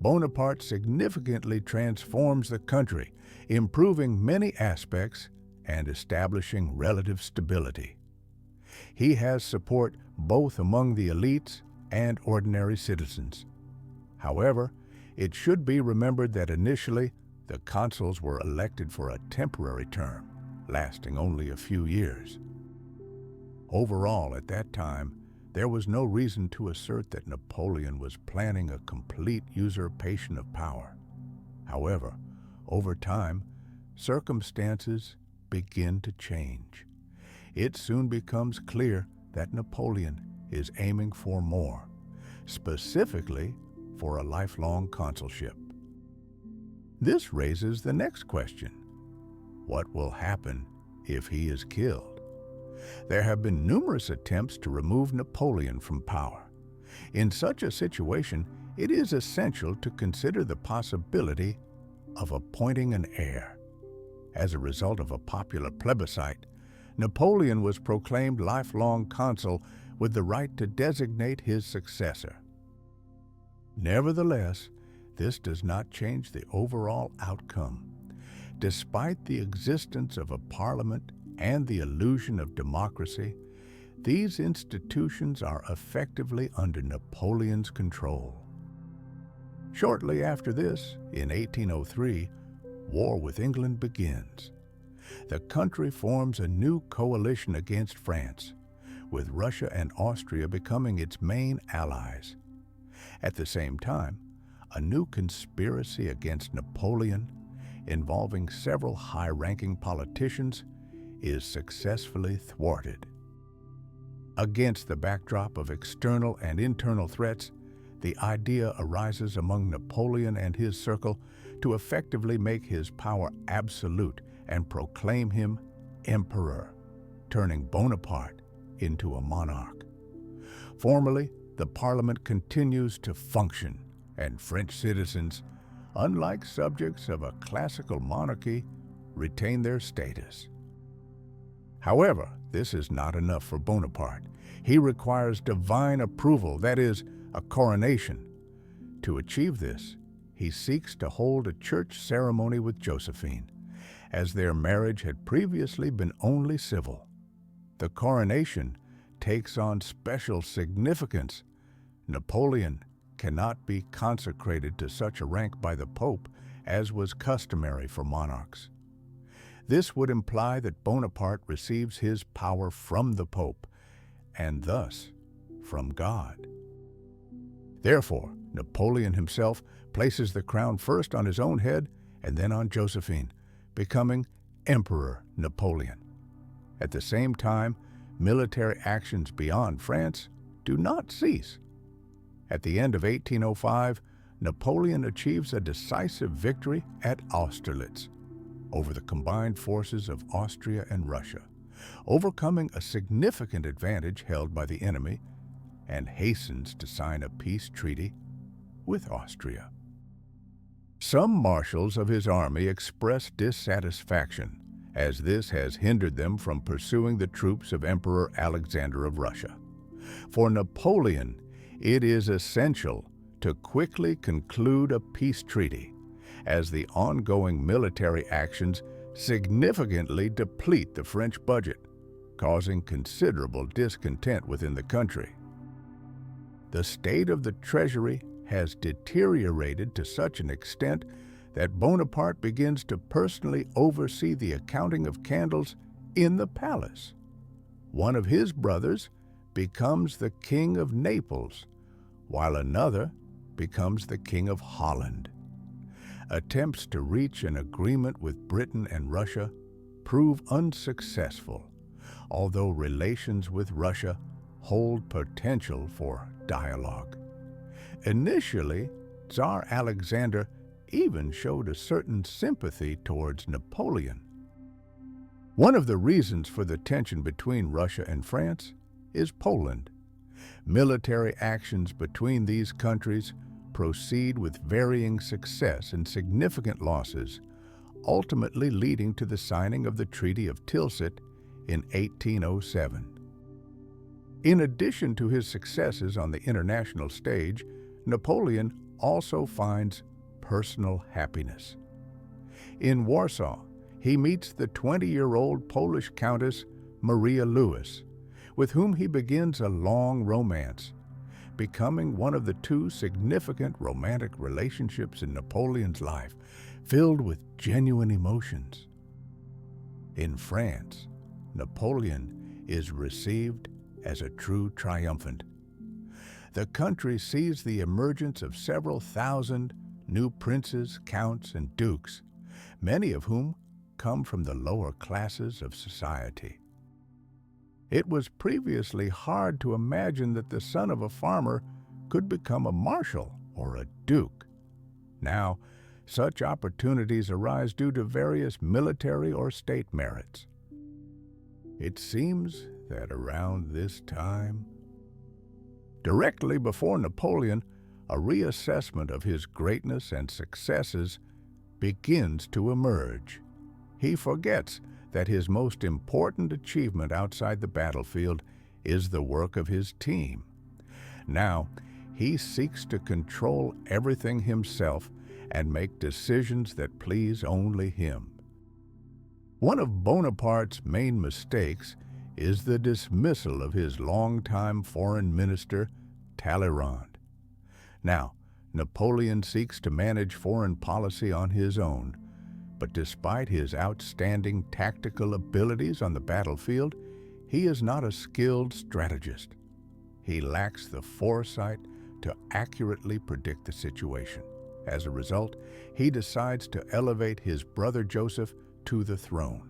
Bonaparte significantly transforms the country, improving many aspects and establishing relative stability. He has support both among the elites and ordinary citizens. However, it should be remembered that initially, the consuls were elected for a temporary term, lasting only a few years. Overall, at that time, there was no reason to assert that Napoleon was planning a complete usurpation of power. However, over time, circumstances begin to change. It soon becomes clear that Napoleon is aiming for more, specifically for a lifelong consulship. This raises the next question: what will happen if he is killed? There have been numerous attempts to remove Napoleon from power. In such a situation, it is essential to consider the possibility of appointing an heir. As a result of a popular plebiscite, Napoleon was proclaimed lifelong consul with the right to designate his successor. Nevertheless, this does not change the overall outcome. Despite the existence of a parliament and the illusion of democracy, these institutions are effectively under Napoleon's control. Shortly after this, in 1803, war with England begins. The country forms a new coalition against France, with Russia and Austria becoming its main allies. At the same time, a new conspiracy against Napoleon, involving several high-ranking politicians, is successfully thwarted. Against the backdrop of external and internal threats, the idea arises among Napoleon and his circle to effectively make his power absolute and proclaim him emperor, turning Bonaparte into a monarch. Formally, the parliament continues to function, and French citizens, unlike subjects of a classical monarchy, retain their status. However, this is not enough for Bonaparte. He requires divine approval, that is, a coronation. To achieve this, he seeks to hold a church ceremony with Josephine, as their marriage had previously been only civil. The coronation takes on special significance. Napoleon cannot be consecrated to such a rank by the Pope as was customary for monarchs. This would imply that Bonaparte receives his power from the Pope, and thus from God. Therefore, Napoleon himself places the crown first on his own head and then on Josephine, becoming Emperor Napoleon. At the same time, military actions beyond France do not cease. At the end of 1805, Napoleon achieves a decisive victory at Austerlitz over the combined forces of Austria and Russia, overcoming a significant advantage held by the enemy, and hastens to sign a peace treaty with Austria. Some marshals of his army express dissatisfaction, as this has hindered them from pursuing the troops of Emperor Alexander of Russia. For Napoleon, it is essential to quickly conclude a peace treaty, as the ongoing military actions significantly deplete the French budget, causing considerable discontent within the country. The state of the treasury has deteriorated to such an extent that Bonaparte begins to personally oversee the accounting of candles in the palace. One of his brothers becomes the King of Naples, while another becomes the King of Holland. Attempts to reach an agreement with Britain and Russia prove unsuccessful, although relations with Russia hold potential for dialogue. Initially, Tsar Alexander even showed a certain sympathy towards Napoleon. One of the reasons for the tension between Russia and France is Poland. Military actions between these countries proceed with varying success and significant losses, ultimately leading to the signing of the Treaty of Tilsit in 1807. In addition to his successes on the international stage, Napoleon also finds personal happiness. In Warsaw, he meets the 20-year-old Polish Countess Maria Louis, with whom he begins a long romance, becoming one of the two significant romantic relationships in Napoleon's life, filled with genuine emotions. In France, Napoleon is received as a true triumphant. The country sees the emergence of several thousand new princes, counts, and dukes, many of whom come from the lower classes of society. It was previously hard to imagine that the son of a farmer could become a marshal or a duke. Now, such opportunities arise due to various military or state merits. It seems that around this time, directly before Napoleon, a reassessment of his greatness and successes begins to emerge. He forgets that his most important achievement outside the battlefield is the work of his team. Now, he seeks to control everything himself and make decisions that please only him. One of Bonaparte's main mistakes is the dismissal of his longtime foreign minister, Talleyrand. Now, Napoleon seeks to manage foreign policy on his own, but despite his outstanding tactical abilities on the battlefield, he is not a skilled strategist. He lacks the foresight to accurately predict the situation. As a result, he decides to elevate his brother Joseph to the throne.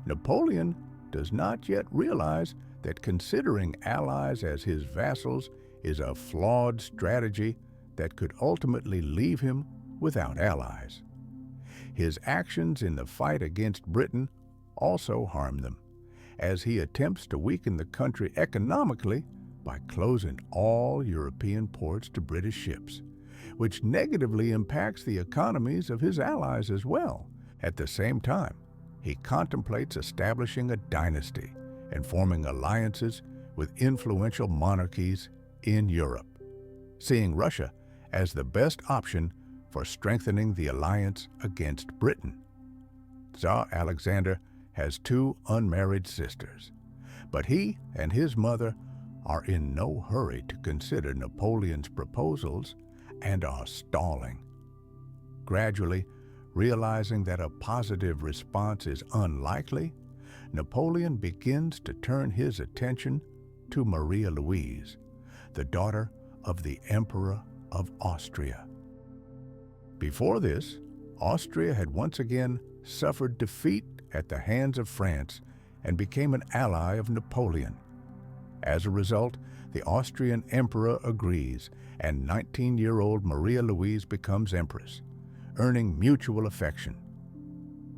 Napoleon does not yet realize that considering allies as his vassals is a flawed strategy that could ultimately leave him without allies. His actions in the fight against Britain also harm them, as he attempts to weaken the country economically by closing all European ports to British ships, which negatively impacts the economies of his allies as well. At the same time, he contemplates establishing a dynasty and forming alliances with influential monarchies in Europe, seeing Russia as the best option for strengthening the alliance against Britain. Tsar Alexander has two unmarried sisters, but he and his mother are in no hurry to consider Napoleon's proposals and are stalling. Gradually, realizing that a positive response is unlikely, Napoleon begins to turn his attention to Maria Louise, the daughter of the Emperor of Austria. Before this, Austria had once again suffered defeat at the hands of France and became an ally of Napoleon. As a result, the Austrian emperor agrees, and 19-year-old Maria Louise becomes empress, earning mutual affection.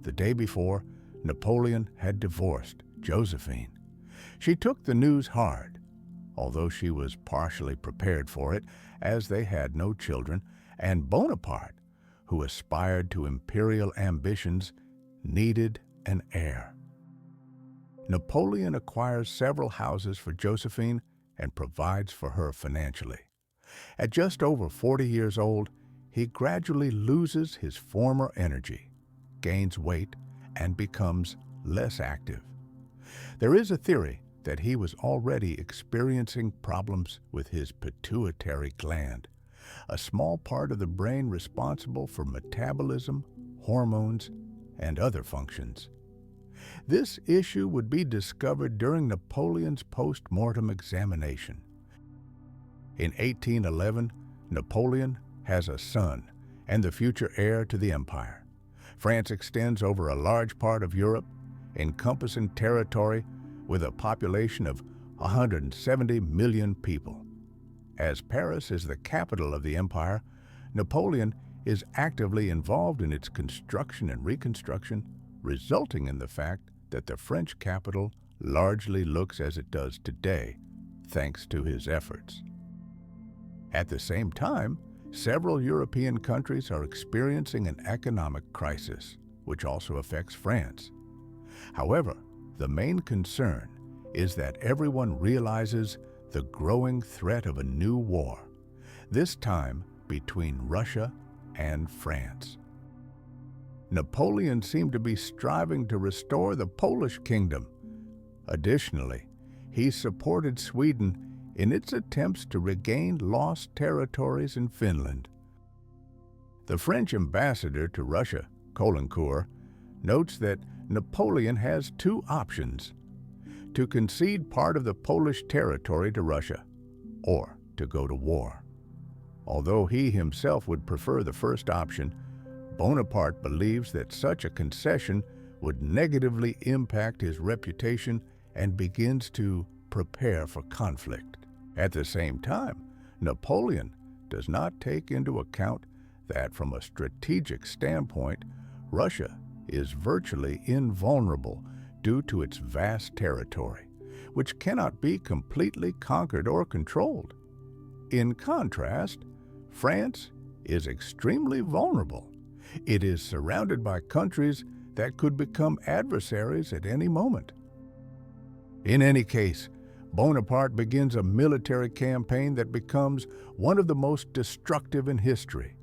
The day before, Napoleon had divorced Josephine. She took the news hard, although she was partially prepared for it, as they had no children, and Bonaparte, who aspired to imperial ambitions, needed an heir. Napoleon acquires several houses for Josephine and provides for her financially. At just over 40 years old, he gradually loses his former energy, gains weight, and becomes less active. There is a theory that he was already experiencing problems with his pituitary gland, a small part of the brain responsible for metabolism, hormones, and other functions. This issue would be discovered during Napoleon's post-mortem examination. In 1811, Napoleon has a son and the future heir to the empire. France extends over a large part of Europe, encompassing territory with a population of 170 million people. As Paris is the capital of the empire, Napoleon is actively involved in its construction and reconstruction, resulting in the fact that the French capital largely looks as it does today, thanks to his efforts. At the same time, several European countries are experiencing an economic crisis, which also affects France. However, the main concern is that everyone realizes the growing threat of a new war, this time between Russia and France. Napoleon seemed to be striving to restore the Polish kingdom. Additionally, he supported Sweden in its attempts to regain lost territories in Finland. The French ambassador to Russia, Caulaincourt, notes that Napoleon has two options: to concede part of the Polish territory to Russia, or to go to war. Although he himself would prefer the first option, Bonaparte believes that such a concession would negatively impact his reputation and begins to prepare for conflict. At the same time, Napoleon does not take into account that from a strategic standpoint, Russia is virtually invulnerable due to its vast territory, which cannot be completely conquered or controlled. In contrast, France is extremely vulnerable. It is surrounded by countries that could become adversaries at any moment. In any case, Bonaparte begins a military campaign that becomes one of the most destructive in history.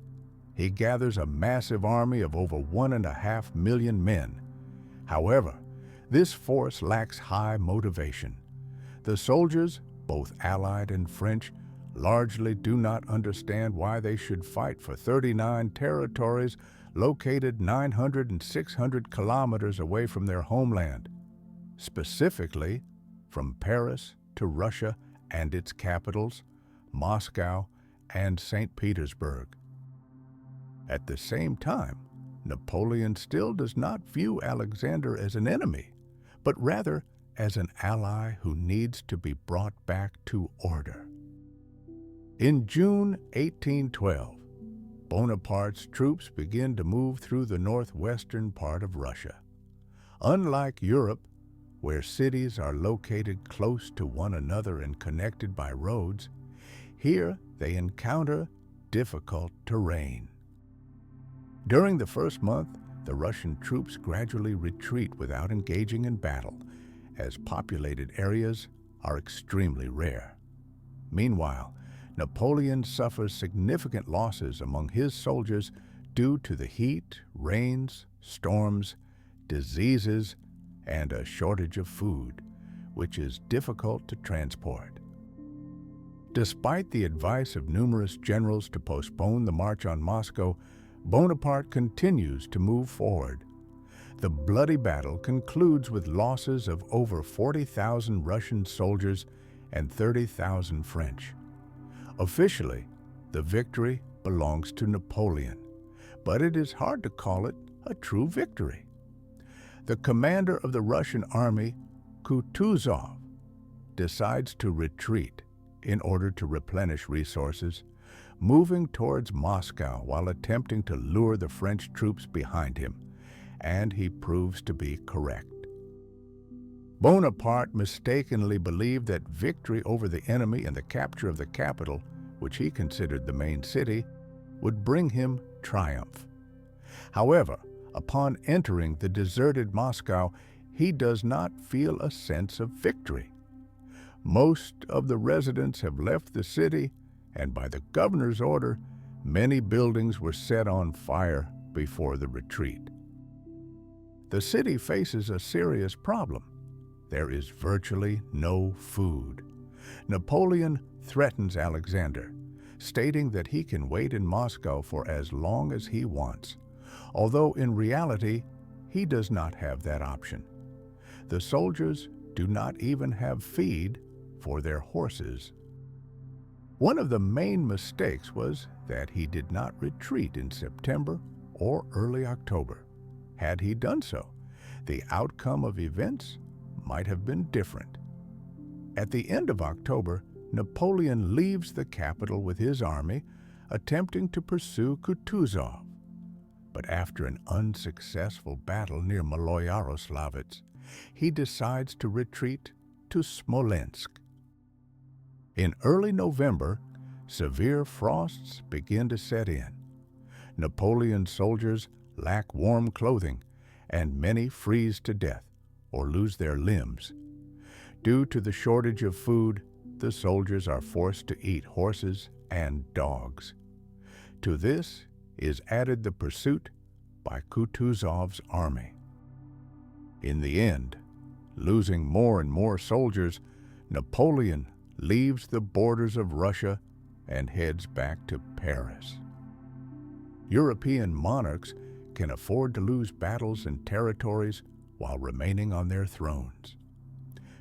He gathers a massive army of over 1.5 million men. However, this force lacks high motivation. The soldiers, both Allied and French, largely do not understand why they should fight for 39 territories located 900 and 600 kilometers away from their homeland, specifically from Paris to Russia and its capitals, Moscow and St. Petersburg. At the same time, Napoleon still does not view Alexander as an enemy, but rather as an ally who needs to be brought back to order. In June 1812, Bonaparte's troops begin to move through the northwestern part of Russia. Unlike Europe, where cities are located close to one another and connected by roads, here they encounter difficult terrain. During the first month, the Russian troops gradually retreat without engaging in battle, as populated areas are extremely rare. Meanwhile, Napoleon suffers significant losses among his soldiers due to the heat, rains, storms, diseases, and a shortage of food, which is difficult to transport. Despite the advice of numerous generals to postpone the march on Moscow, Bonaparte continues to move forward. The bloody battle concludes with losses of over 40,000 Russian soldiers and 30,000 French. Officially, the victory belongs to Napoleon, but it is hard to call it a true victory. The commander of the Russian army, Kutuzov, decides to retreat in order to replenish resources, moving towards Moscow while attempting to lure the French troops behind him, and he proves to be correct. Bonaparte mistakenly believed that victory over the enemy and the capture of the capital, which he considered the main city, would bring him triumph. However, upon entering the deserted Moscow, he does not feel a sense of victory. Most of the residents have left the city, and by the governor's order, many buildings were set on fire before the retreat. The city faces a serious problem. There is virtually no food. Napoleon threatens Alexander, stating that he can wait in Moscow for as long as he wants, although in reality, he does not have that option. The soldiers do not even have feed for their horses. One of the main mistakes was that he did not retreat in September or early October. Had he done so, the outcome of events might have been different. At the end of October, Napoleon leaves the capital with his army, attempting to pursue Kutuzov. But after an unsuccessful battle near Maloyaroslavets, he decides to retreat to Smolensk. In early November, severe frosts begin to set in. Napoleon's soldiers lack warm clothing, and many freeze to death or lose their limbs. Due to the shortage of food, the soldiers are forced to eat horses and dogs. To this is added the pursuit by Kutuzov's army. In the end, losing more and more soldiers, Napoleon leaves the borders of Russia and heads back to Paris. European monarchs can afford to lose battles and territories while remaining on their thrones.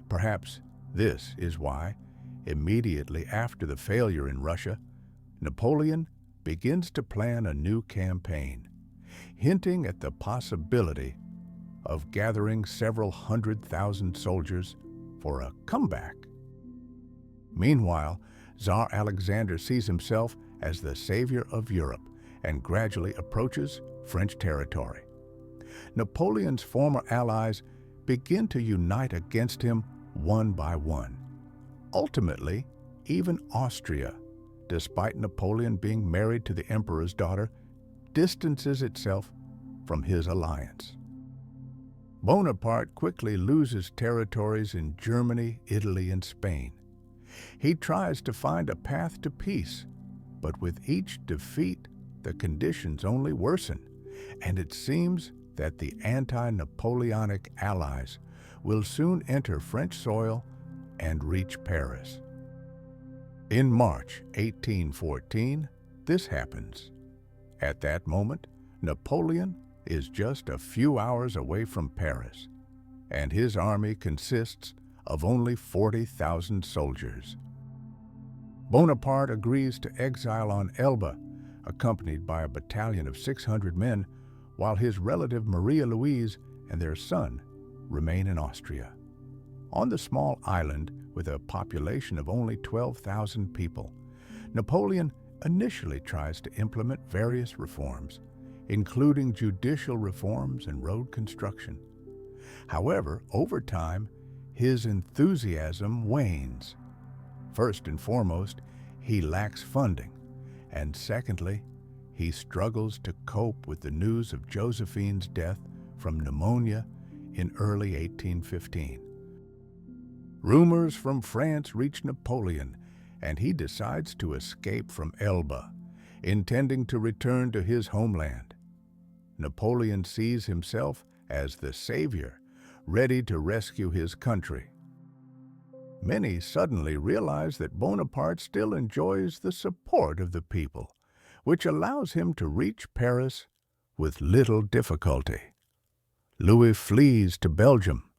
Perhaps this is why, immediately after the failure in Russia, Napoleon begins to plan a new campaign, hinting at the possibility of gathering several 100,000 soldiers for a comeback. Meanwhile, Tsar Alexander sees himself as the savior of Europe and gradually approaches French territory. Napoleon's former allies begin to unite against him one by one. Ultimately, even Austria, despite Napoleon being married to the emperor's daughter, distances itself from his alliance. Bonaparte quickly loses territories in Germany, Italy, and Spain. He tries to find a path to peace, but with each defeat, the conditions only worsen, and it seems that the anti-Napoleonic allies will soon enter French soil and reach Paris. In March 1814, this happens. At that moment, Napoleon is just a few hours away from Paris, and his army consists of only 40,000 soldiers. Bonaparte agrees to exile on Elba, accompanied by a battalion of 600 men, while his relative Maria Louise and their son remain in Austria. On the small island, with a population of only 12,000 people, Napoleon initially tries to implement various reforms, including judicial reforms and road construction. However, over time, his enthusiasm wanes. First and foremost, he lacks funding, and secondly, he struggles to cope with the news of Josephine's death from pneumonia in early 1815. Rumors from France reach Napoleon, and he decides to escape from Elba, intending to return to his homeland. Napoleon sees himself as the savior, ready to rescue his country. Many suddenly realize that Bonaparte still enjoys the support of the people, which allows him to reach Paris with little difficulty. Louis flees to Belgium.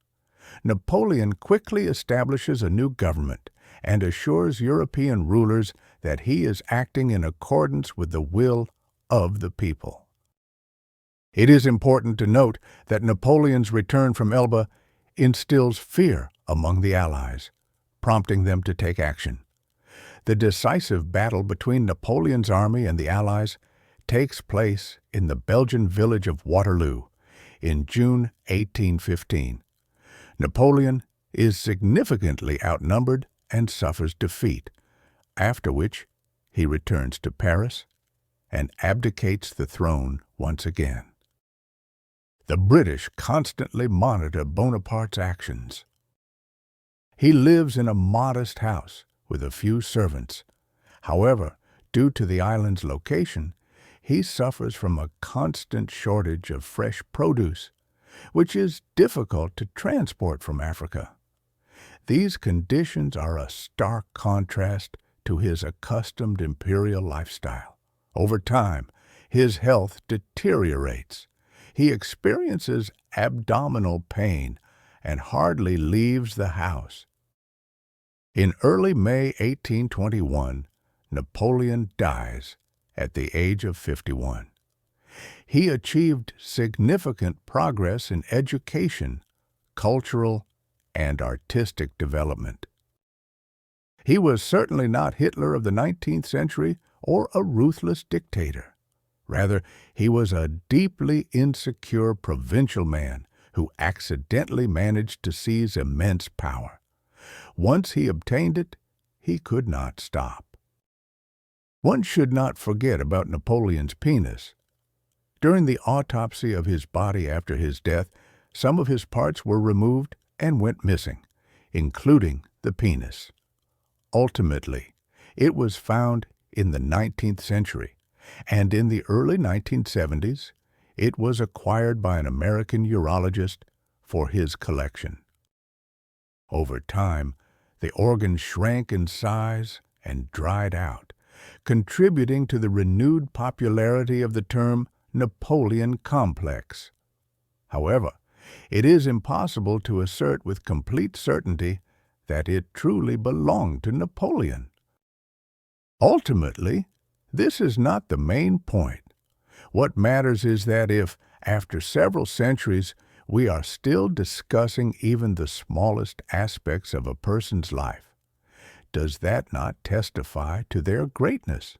Napoleon quickly establishes a new government and assures European rulers that he is acting in accordance with the will of the people. It is important to note that Napoleon's return from Elba instills fear among the Allies, prompting them to take action. The decisive battle between Napoleon's army and the Allies takes place in the Belgian village of Waterloo in June 1815. Napoleon is significantly outnumbered and suffers defeat, after which he returns to Paris and abdicates the throne once again. The British constantly monitor Bonaparte's actions. He lives in a modest house with a few servants. However, due to the island's location, he suffers from a constant shortage of fresh produce, which is difficult to transport from Africa. These conditions are a stark contrast to his accustomed imperial lifestyle. Over time, his health deteriorates. He experiences abdominal pain and hardly leaves the house. In early May 1821, Napoleon dies at the age of 51. He achieved significant progress in education, cultural, and artistic development. He was certainly not Hitler of the 19th century or a ruthless dictator. Rather, he was a deeply insecure provincial man who accidentally managed to seize immense power. Once he obtained it, he could not stop. One should not forget about Napoleon's penis. During the autopsy of his body after his death, some of his parts were removed and went missing, including the penis. Ultimately, it was found in the 19th century, and in the early 1970s, it was acquired by an American urologist for his collection. Over time, the organ shrank in size and dried out, contributing to the renewed popularity of the term Napoleon complex. However, It is impossible to assert with complete certainty that it truly belonged to Napoleon. Ultimately, this is not the main point. What matters is that if, after several centuries, we are still discussing even the smallest aspects of a person's life, does that not testify to their greatness?